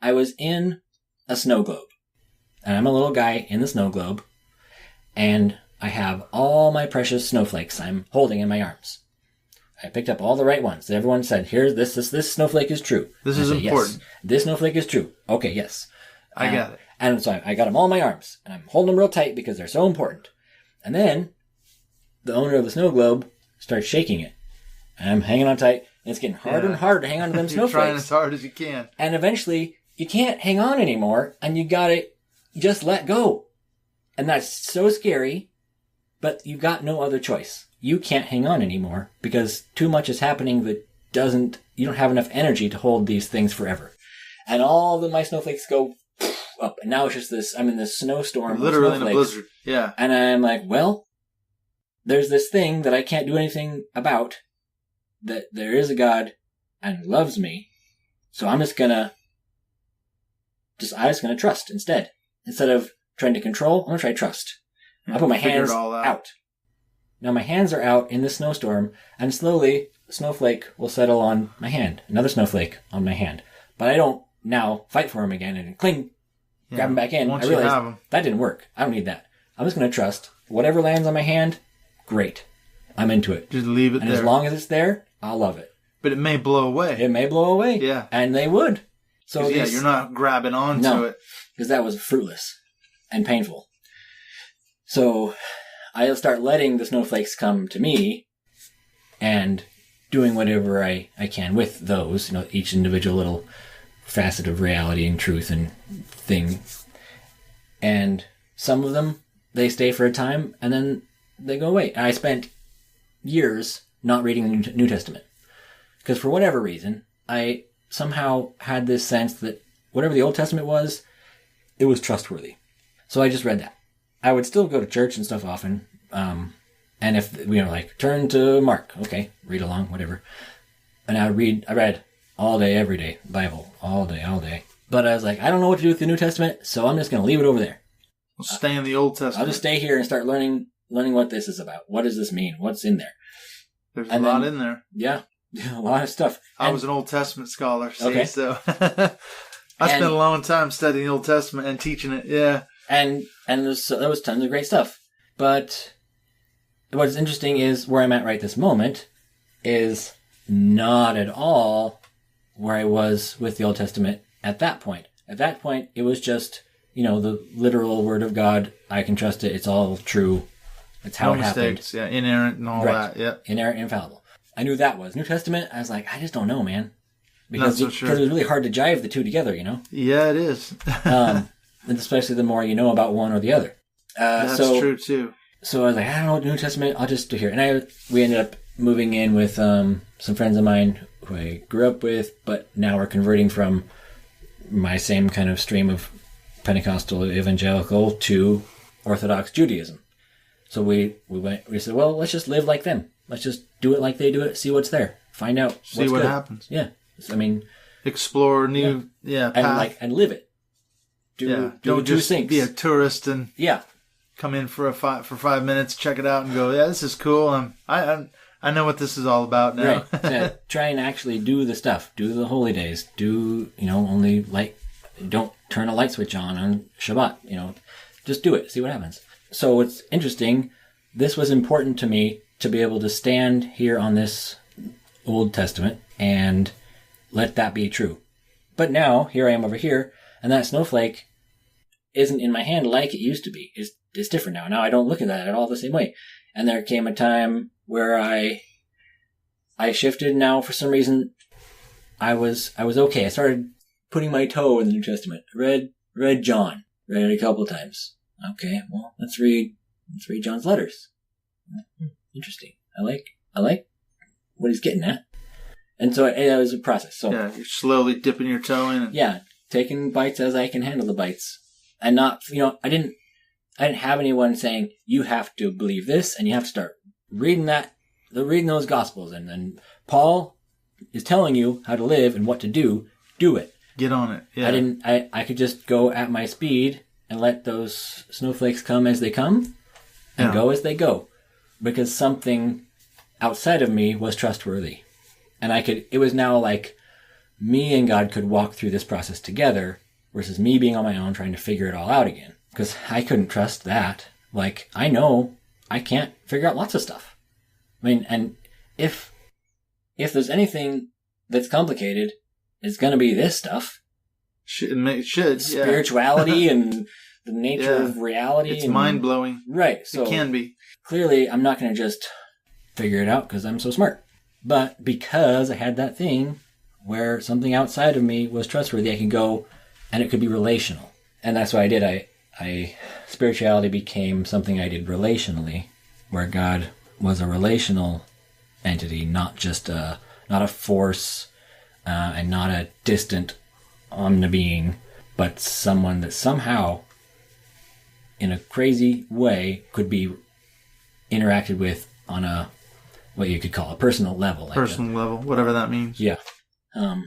I was in a snow globe. And I'm a little guy in the snow globe, and I have all my precious snowflakes I'm holding in my arms. I picked up all the right ones that everyone said, here, this snowflake is true. This is important. Yes, this snowflake is true. Okay, yes. I got it. And so I got them all in my arms, and I'm holding them real tight because they're so important. And then the owner of the snow globe starts shaking it. And I'm hanging on tight, and it's getting harder and harder to hang on to them snowflakes. You're trying as hard as you can. And eventually, you can't hang on anymore, and you gotta just let go. And that's so scary, but you've got no other choice. You can't hang on anymore because too much is happening that you don't have enough energy to hold these things forever. And all my snowflakes go up. And now it's just this, I'm in this snowstorm. Literally in a blizzard. Yeah. And I'm like, well, there's this thing that I can't do anything about, that there is a God and loves me. So I'm just gonna trust instead. Instead of trying to control, I'm gonna try trust. I put my hands out. Now my hands are out in this snowstorm, and slowly the snowflake will settle on my hand. Another snowflake on my hand. But I don't now fight for him again and cling, grab him back in. I realize that didn't work. I don't need that. I'm just gonna trust. Whatever lands on my hand, great. I'm into it. Just leave it there. And as long as it's there, I'll love it. But it may blow away. It may blow away. Yeah. And they would. So you're not grabbing onto it. Because that was fruitless and painful. So I'll start letting the snowflakes come to me and doing whatever I can with those, each individual little facet of reality and truth and thing. And some of them, they stay for a time and then they go away. I spent years not reading the New Testament. Because for whatever reason, I somehow had this sense that whatever the Old Testament was, it was trustworthy. So I just read that. I would still go to church and stuff often. And if, turn to Mark. Okay, read along, whatever. And I read all day, every day, Bible, all day. But I was like, I don't know what to do with the New Testament, so I'm just going to leave it over there. We'll stay in the Old Testament. I'll just stay here and start learning what this is about. What does this mean? What's in there? There's a lot in there. Yeah, a lot of stuff. I was an Old Testament scholar, so I spent a long time studying the Old Testament and teaching it, yeah. And there was tons of great stuff. But what's interesting is where I'm at right this moment is not at all where I was with the Old Testament at that point. At that point, it was just, the literal Word of God. I can trust it. It's all true. It's how it happened. Yeah, inerrant and all that. Yeah, inerrant, infallible. I knew that was New Testament. I was like, I just don't know, man, because it was really hard to jive the two together. Yeah, it is. And especially the more you know about one or the other. That's true too. So I was like, I don't know what New Testament. I'll just do here. And we ended up moving in with some friends of mine who I grew up with, but now are converting from my same kind of stream of Pentecostal evangelical to Orthodox Judaism. So we said, well, let's just live like them. Let's just do it like they do it. See what's there. Find out. See what happens. Yeah. Explore new, path. And live it. Don't just things. Be a tourist and come in for 5 minutes, check it out, and go, yeah, this is cool. I know what this is all about now. Right. Try and actually do the stuff. Do the holy days. Do only don't turn a light switch on Shabbat. Just do it. See what happens. So it's interesting. This was important to me to be able to stand here on this Old Testament and let that be true. But now, here I am over here, and that snowflake isn't in my hand like it used to be. It's different now. Now I don't look at that at all the same way. And there came a time where I shifted. Now, for some reason, I was okay. I started putting my toe in the New Testament. Read John. Read it a couple times. Okay, well, let's read John's letters. Interesting. I like what he's getting at. And so it was a process. So you're slowly dipping your toe in. Taking bites as I can handle the bites, and not I didn't have anyone saying you have to believe this and you have to start reading those Gospels, and then Paul is telling you how to live and what to do. Do it. Get on it. Yeah. I could just go at my speed and let those snowflakes come as they come and go as they go, because something outside of me was trustworthy. And it was now like me and God could walk through this process together versus me being on my own trying to figure it all out again. Because I couldn't trust that. Like, I know I can't figure out lots of stuff. I mean, and if there's anything that's complicated, it's going to be this stuff. Should Spirituality and the nature of reality. It's mind-blowing. Right. So it can be. Clearly, I'm not going to just figure it out because I'm so smart. But because I had that thing where something outside of me was trustworthy, I could go, and it could be relational. And that's what I did. Spirituality became something I did relationally, where God was a relational entity, not just not a force, and not a distant omnibeing, but someone that somehow, in a crazy way, could be interacted with on a, what you could call a personal level. Personal level, whatever that means. Yeah.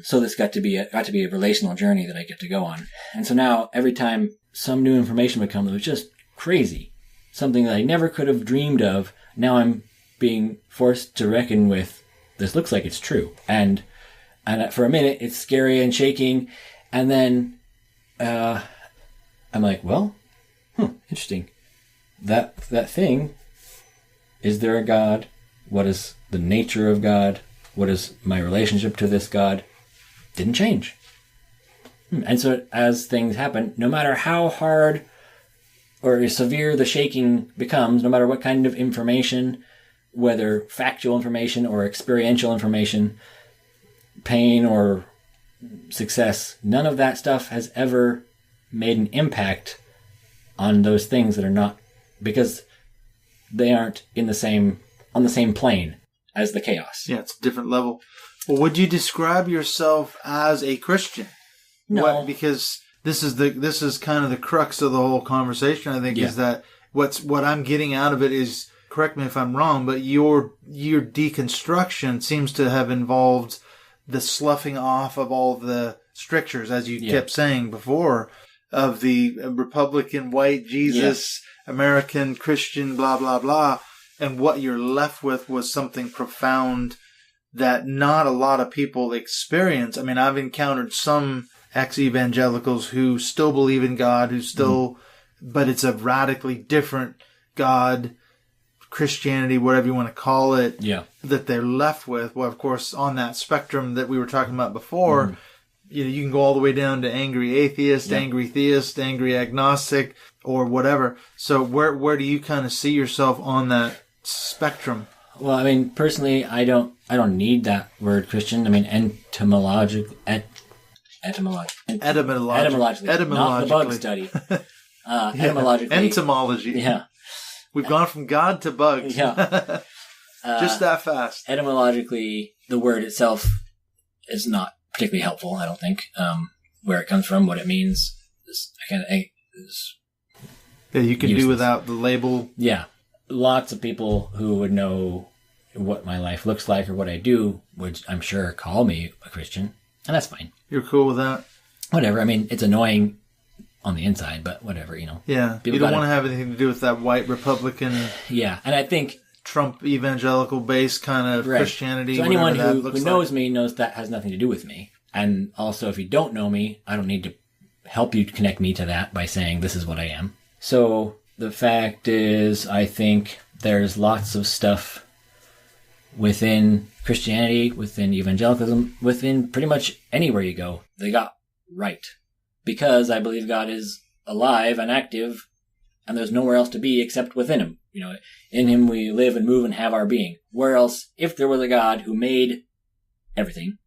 So this got to be a relational journey that I get to go on. And so now every time some new information would come that was just crazy, something that I never could have dreamed of, now I'm being forced to reckon with, this looks like it's true. And for a minute, it's scary and shaking. And then I'm like, well, interesting. That thing, is there a God? What is the nature of God? What is my relationship to this God? Didn't change. And so as things happen, no matter how hard or severe the shaking becomes, no matter what kind of information, whether factual information or experiential information, pain or success, none of that stuff has ever made an impact on those things that are not, because they aren't on the same plane as the chaos. Yeah, it's a different level. Well, would you describe yourself as a Christian? No. Because this is kind of the crux of the whole conversation, I think, is that what I'm getting out of it is, correct me if I'm wrong, but your deconstruction seems to have involved the sloughing off of all the strictures, as you kept saying before, of the Republican, white, Jesus, American, Christian, blah, blah, blah. And what you're left with was something profound that not a lot of people experience. I mean, I've encountered some ex-evangelicals who still believe in God, who still, but it's a radically different God, Christianity, whatever you want to call it, that they're left with. Well, of course, on that spectrum that we were talking about before, you can go all the way down to angry atheist, angry theist, angry agnostic, or whatever. So where do you kind of see yourself on that spectrum? Well, I mean, personally, I don't need that word Christian. I mean, etymologically, not the bug study. Etymologically. Entomology. Yeah. We've gone from God to bugs. Yeah. Just that fast. Etymologically, the word itself is not particularly helpful, I don't think. Where it comes from, what it means, you can do without the label. Yeah. Lots of people who would know what my life looks like or what I do would, I'm sure, call me a Christian. And that's fine. You're cool with that? Whatever. I mean, it's annoying on the inside, but whatever, you know. Yeah. You don't want to have anything to do with that white Republican. Yeah. And I think Trump evangelical based kind of Christianity. So anyone who knows me knows that has nothing to do with me. And also, if you don't know me, I don't need to help you connect me to that by saying this is what I am. So the fact is, I think there's lots of stuff within Christianity, within evangelicalism, within pretty much anywhere you go, they got right. Because I believe God is alive and active, and there's nowhere else to be except within him. You know, in him we live and move and have our being. Where else, if there was a God who made everything,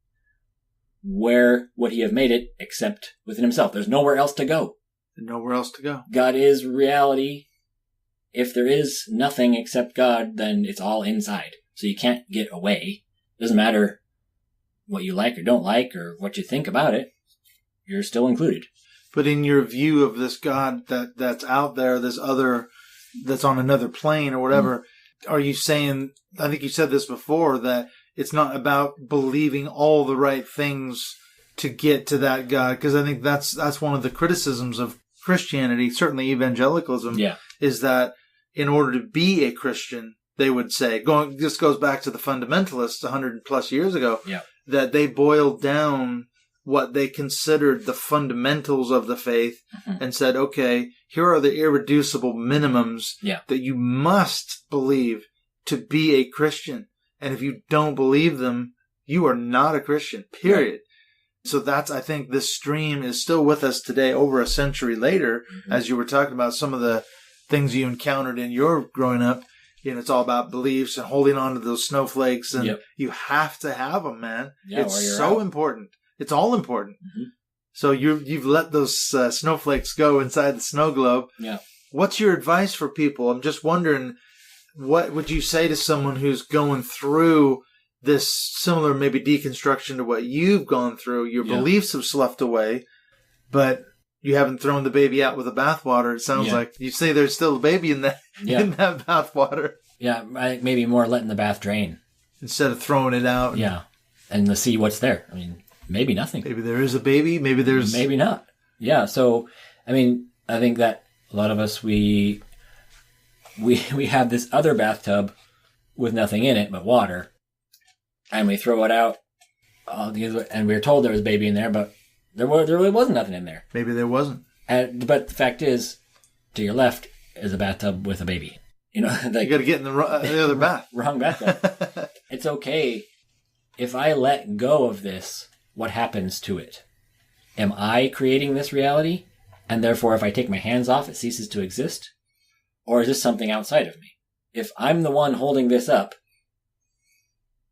where would he have made it except within himself? There's nowhere else to go. Nowhere else to go. God is reality. If there is nothing except God, then it's all inside. So you can't get away. It doesn't matter what you like or don't like or what you think about it. You're still included. But in your view of this God that's out there, this other, that's on another plane or whatever, are you saying, I think you said this before, that it's not about believing all the right things to get to that God? Because I think that's one of the criticisms of Christianity, certainly evangelicalism, is that in order to be a Christian, they would say, this goes back to the fundamentalists 100 plus years ago, that they boiled down what they considered the fundamentals of the faith and said, okay, here are the irreducible minimums that you must believe to be a Christian. And if you don't believe them, you are not a Christian, period. Right. So I think this stream is still with us today, over a century later, as you were talking about some of the things you encountered in your growing up. It's all about beliefs and holding on to those snowflakes, and you have to have them, man. Yeah, it's so important. It's all important. So you've let those snowflakes go inside the snow globe. Yeah. What's your advice for people? I'm just wondering, what would you say to someone who's going through this similar maybe deconstruction to what you've gone through? Your beliefs have sloughed away, but you haven't thrown the baby out with the bathwater. It sounds like you say there's still a baby in that bathwater. Yeah, maybe more letting the bath drain instead of throwing it out. Yeah, and to see what's there. I mean, maybe nothing. Maybe there is a baby. Maybe there's not. Yeah. So, I mean, I think that a lot of us we have this other bathtub with nothing in it but water, and we throw it out. And we were told there was a baby in there, but there really wasn't nothing in there. Maybe there wasn't. But the fact is, to your left is a bathtub with a baby. You got to get in the other bath. Wrong bathtub. It's okay if I let go of this. What happens to it? Am I creating this reality, and therefore, if I take my hands off, it ceases to exist, or is this something outside of me? If I'm the one holding this up,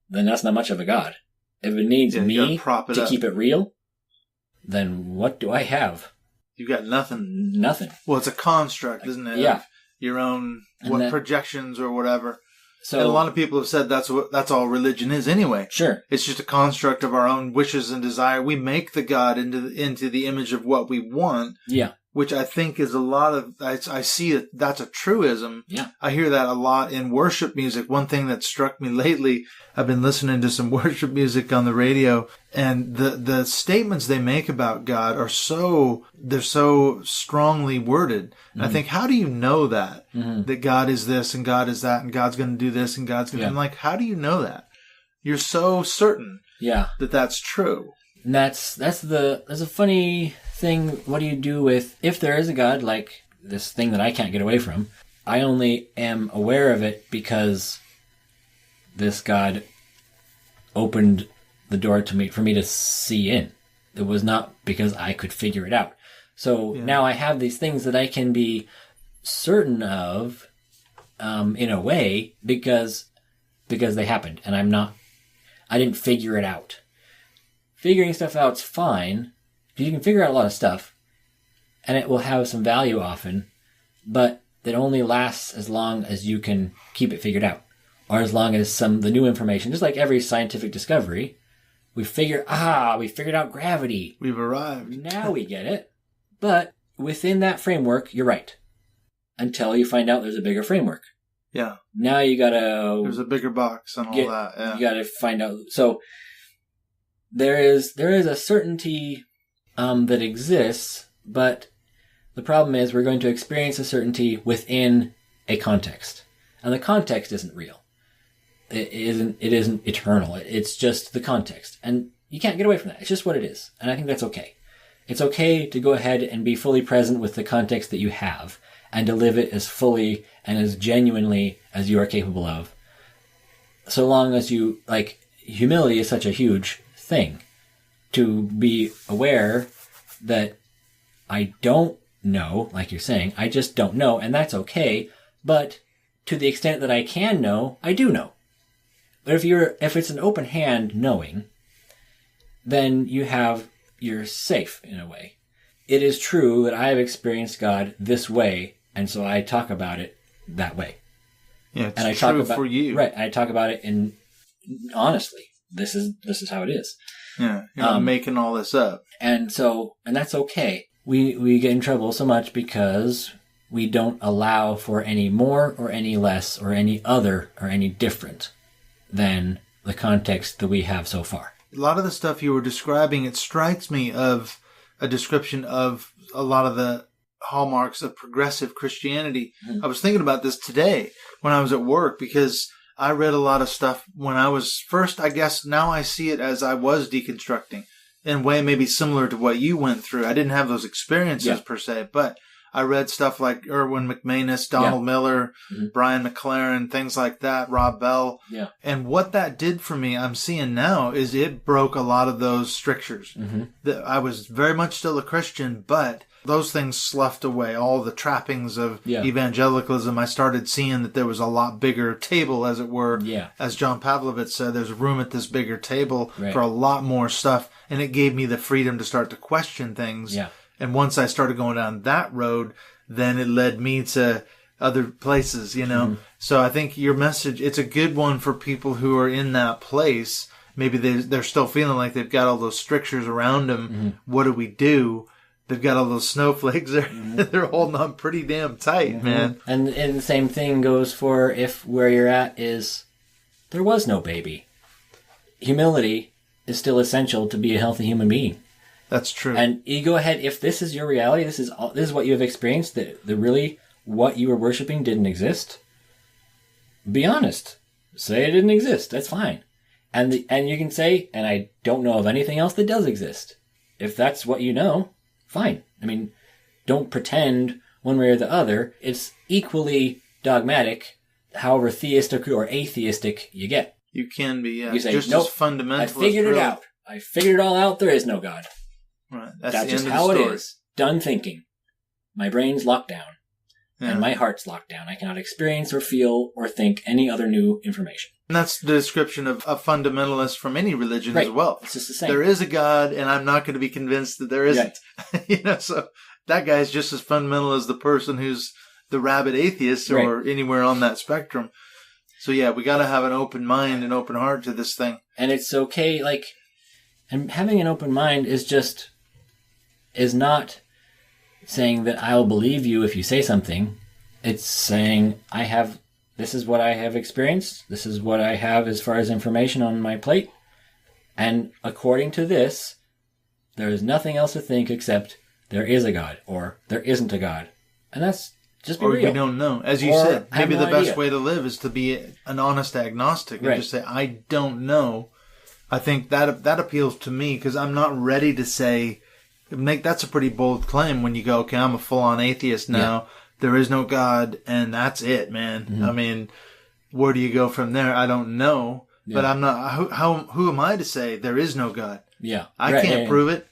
then that's not much of a God. If it needs me to keep it real, then what do I have? You got nothing. Nothing. Well, it's a construct, isn't it? Yeah. Your own projections or whatever. So, and a lot of people have said that's all religion is anyway. Sure. It's just a construct of our own wishes and desire. We make the God into the image of what we want. Yeah. Which I think is a lot of, I see it, that's a truism. Yeah. I hear that a lot in worship music. One thing that struck me lately, I've been listening to some worship music on the radio, and the statements they make about God they're so strongly worded. And I think, how do you know that? That God is this and God is that and God's going to do this and God's going to, I'm like, how do you know that? You're so certain that that's true. And that's a funny thing. What do you do with, if there is a God, like this thing that I can't get away from? I only am aware of it because this God opened the door for me to see in. It was not because I could figure it out. So now I have these things that I can be certain of, in a way, because they happened, and I didn't figure it out. Figuring stuff out's fine. You can figure out a lot of stuff, and it will have some value often, but it only lasts as long as you can keep it figured out, or as long as the new information, just like every scientific discovery, we figured out gravity. We've arrived. Now we get it. But within that framework, you're right. Until you find out there's a bigger framework. Yeah. Now you gotta... There's a bigger box and all that. Yeah. You gotta find out. So there is a certainty that exists, but the problem is we're going to experience a certainty within a context. And the context isn't real. It isn't eternal. It's just the context. And you can't get away from that. It's just what it is. And I think that's okay. It's okay to go ahead and be fully present with the context that you have and to live it as fully and as genuinely as you are capable of. So long as you, humility is such a huge thing. To be aware that I don't know, like you're saying, I just don't know, and that's okay, but to the extent that I can know, I do know. But if it's an open hand knowing, then you're safe in a way. It is true that I have experienced God this way, and so I talk about it that way. Yeah, it's true for you. Right, I talk about it honestly. This is how it is. Yeah, you're not making all this up. And that's okay. We get in trouble so much because we don't allow for any more or any less or any other or any different than the context that we have so far. A lot of the stuff you were describing, it strikes me of a description of a lot of the hallmarks of progressive Christianity. I was thinking about this today when I was at work because I read a lot of stuff when I was first, I guess now I see it as I was deconstructing in a way maybe similar to what you went through. I didn't have those experiences per se, but I read stuff like Erwin McManus, Donald Miller, Brian McLaren, things like that, Rob Bell. Yeah. And what that did for me, I'm seeing now, is it broke a lot of those strictures. I was very much still a Christian, but those things sloughed away. All the trappings of evangelicalism, I started seeing that there was a lot bigger table, as it were. Yeah. As John Pavlovich said, there's room at this bigger table for a lot more stuff. And it gave me the freedom to start to question things. Yeah. And once I started going down that road, then it led me to other places, you know. So I think your message, it's a good one for people who are in that place. Maybe they're still feeling like they've got all those strictures around them. What do we do? They've got all those snowflakes. They're holding on pretty damn tight, man. And the same thing goes for if where you're at is there was no baby. Humility is still essential to be a healthy human being. That's true. And you go ahead, if this is your reality, this is what you have experienced, that really what you were worshiping didn't exist, be honest. Say it didn't exist. That's fine. And you can say, and I don't know of anything else that does exist. If that's what you know, fine. I mean, don't pretend one way or the other. It's equally dogmatic, however theistic or atheistic you get. You can be, yeah. You say, just nope, as fundamentalist. I figured it out. I figured it all out. There is no God. Right. That's just how it is. Done thinking. My brain's locked down. And my heart's locked down. I cannot experience or feel or think any other new information. And that's the description of a fundamentalist from any religion as well. It's just the same. There is a God, and I'm not going to be convinced that there isn't. You know, so that guy's just as fundamental as the person who's the rabid atheist or anywhere on that spectrum. So yeah, we got to have an open mind and open heart to this thing. And it's okay, and having an open mind is not saying that I'll believe you if you say something. It's saying this is what I have experienced. This is what I have as far as information on my plate. And according to this, there is nothing else to think except there is a God or there isn't a God. And that's just be real. Or we don't know. As you said, maybe the best way to live is to be an honest agnostic and just say, I don't know. I think that appeals to me because I'm not ready to say, that's a pretty bold claim when you go, okay, I'm a full-on atheist now. Yeah. There is no God, and that's it, man. I mean, where do you go from there? I don't know, but I'm not. Who am I to say there is no God? Yeah, I can't prove it.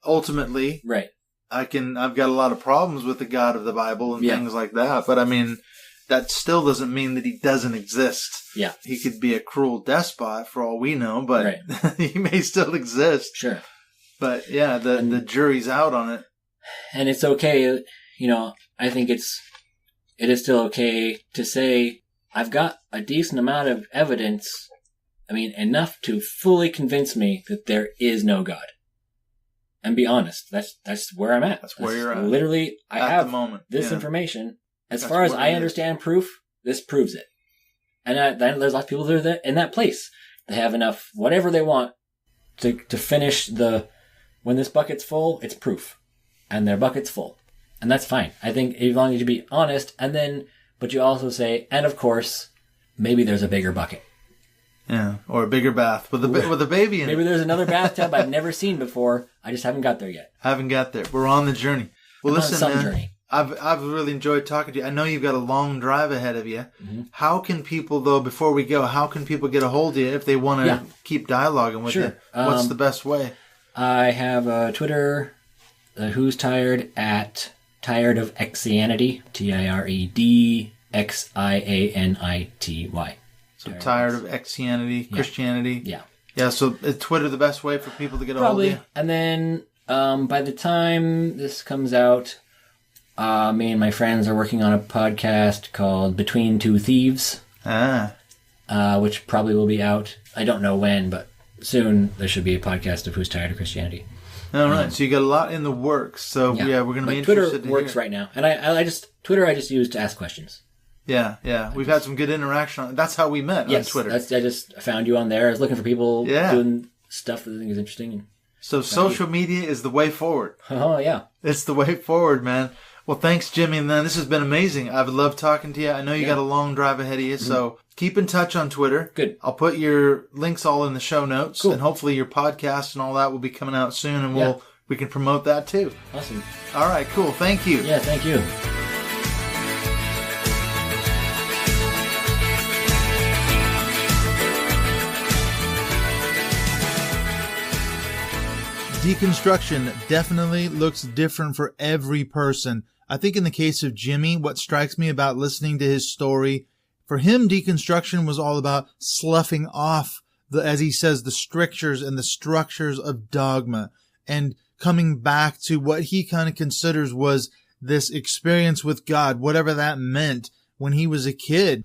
Ultimately, right? I've got a lot of problems with the God of the Bible and things like that, but I mean, that still doesn't mean that he doesn't exist. Yeah, he could be a cruel despot for all we know, but he may still exist. Sure. But yeah, the jury's out on it. And it's okay, I think it is still okay to say, I've got a decent amount of evidence, enough to fully convince me that there is no God. And be honest, that's where I'm at. That's where you're at. Literally, I have the moment. This information. As far as I understand proof, this proves it. And then there's lots of people that are in that place. They have enough, whatever they want, to finish when this bucket's full, it's proof. And their bucket's full. And that's fine. I think as long as you be honest, but you also say, and of course, maybe there's a bigger bucket. Yeah, or a bigger bath with a baby in it. Maybe there's another bathtub I've never seen before. I just haven't got there yet. Haven't got there. We're on the journey. Well, listen, man. Journey. I've really enjoyed talking to you. I know you've got a long drive ahead of you. How can people, though, before we go, how can people get a hold of you if they want to keep dialoguing with you? What's the best way? I have a Twitter, Who's Tired, at Tired of Exianity, TiredXianity. So Tired of Exianity, Christianity. Yeah. Yeah, so is Twitter the best way for people to get a hold of you? And then by the time this comes out, me and my friends are working on a podcast called Between Two Thieves, which probably will be out. I don't know when, but soon there should be a podcast of Who's Tired of Christianity. All right, so you got a lot in the works. So we're going to be interested. Twitter works right now, and I just use to ask questions. Yeah. We've had some good interaction on it. That's how we met on Twitter. I just found you on there. I was looking for people doing stuff that I think is interesting. So social media is the way forward. Oh, yeah. It's the way forward, man. Well, thanks, Jimmy. And then this has been amazing. I've loved talking to you. I know you got a long drive ahead of you, so keep in touch on Twitter. Good. I'll put your links all in the show notes, Cool. and hopefully your podcast and all that will be coming out soon, and we can promote that too. Awesome. All right, cool. Thank you. Yeah, thank you. Deconstruction definitely looks different for every person. I think in the case of Jimmy, what strikes me about listening to his story, for him, deconstruction was all about sloughing off, as he says, the strictures and the structures of dogma, and coming back to what he kind of considers was this experience with God, whatever that meant when he was a kid.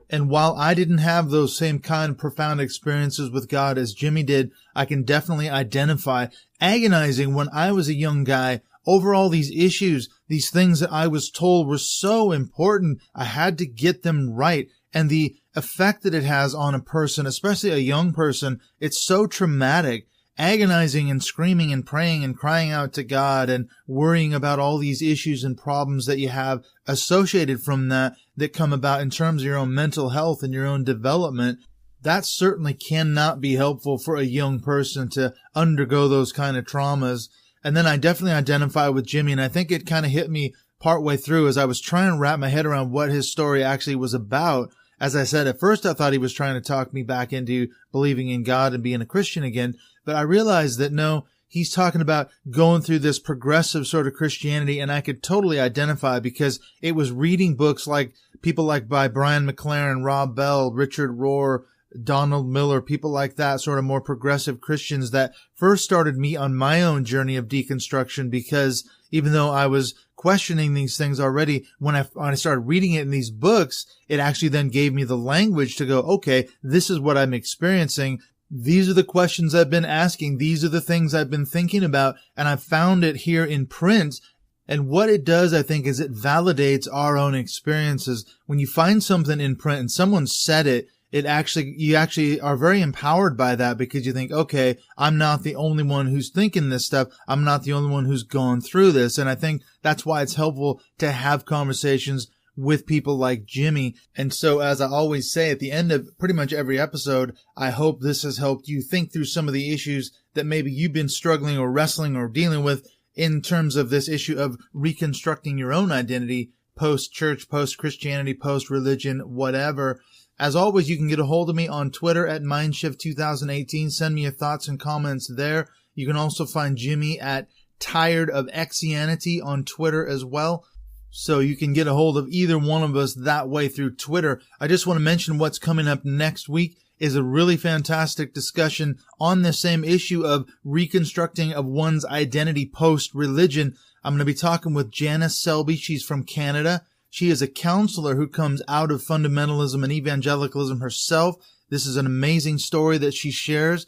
And while I didn't have those same kind of profound experiences with God as Jimmy did, I can definitely identify agonizing when I was a young guy over all these issues, these things that I was told were so important. I had to get them right. And the effect that it has on a person, especially a young person, it's so traumatic. Agonizing and screaming and praying and crying out to God and worrying about all these issues and problems that you have associated from that come about in terms of your own mental health and your own development. That certainly cannot be helpful for a young person to undergo those kind of traumas. And then I definitely identify with Jimmy, and I think it kind of hit me partway through as I was trying to wrap my head around what his story actually was about. As I said, at first I thought he was trying to talk me back into believing in God and being a Christian again. But I realized that no, he's talking about going through this progressive sort of Christianity, and I could totally identify because it was reading books like people like by Brian McLaren, Rob Bell, Richard Rohr, Donald Miller, people like that, sort of more progressive Christians that first started me on my own journey of deconstruction, because even though I was questioning these things already, when I started reading it in these books, it actually then gave me the language to go, okay, this is what I'm experiencing. These are the questions I've been asking. These are the things I've been thinking about. And I found it here in print. And what it does, I think, is it validates our own experiences. When you find something in print and someone said it, you actually are very empowered by that, because you think, okay, I'm not the only one who's thinking this stuff. I'm not the only one who's gone through this. And I think that's why it's helpful to have conversations with people like Jimmy. And so, as I always say at the end of pretty much every episode, I hope this has helped you think through some of the issues that maybe you've been struggling or wrestling or dealing with in terms of this issue of reconstructing your own identity post-church, post-Christianity, post-religion, whatever. As always, you can get a hold of me on Twitter at Mindshift2018. Send me your thoughts and comments there. You can also find Jimmy at Tired of Exianity on Twitter as well. So you can get a hold of either one of us that way through Twitter. I just want to mention what's coming up next week is a really fantastic discussion on the same issue of reconstructing of one's identity post-religion. I'm going to be talking with Janice Selby. She's from Canada. She is a counselor who comes out of fundamentalism and evangelicalism herself. This is an amazing story that she shares.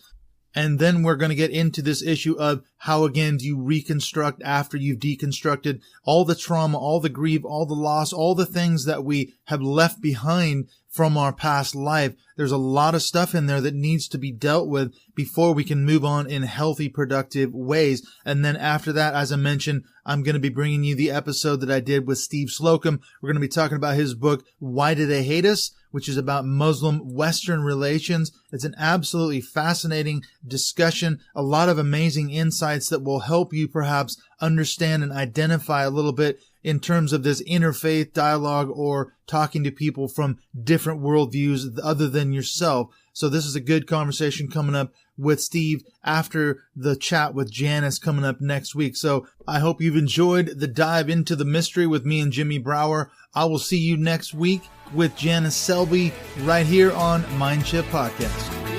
And then we're going to get into this issue of how, again, do you reconstruct after you've deconstructed all the trauma, all the grief, all the loss, all the things that we have left behind from our past life. There's a lot of stuff in there that needs to be dealt with before we can move on in healthy, productive ways. And then after that, as I mentioned, I'm going to be bringing you the episode that I did with Steve Slocum. We're going to be talking about his book, Why Do They Hate Us?, which is about Muslim-Western relations. It's an absolutely fascinating discussion, a lot of amazing insights that will help you perhaps understand and identify a little bit in terms of this interfaith dialogue or talking to people from different worldviews other than yourself. So this is a good conversation coming up with Steve after the chat with Janice coming up next week. So I hope you've enjoyed the dive into the mystery with me and Jimmy Brougher. I will see you next week with Janice Selby right here on Mindshift Podcast.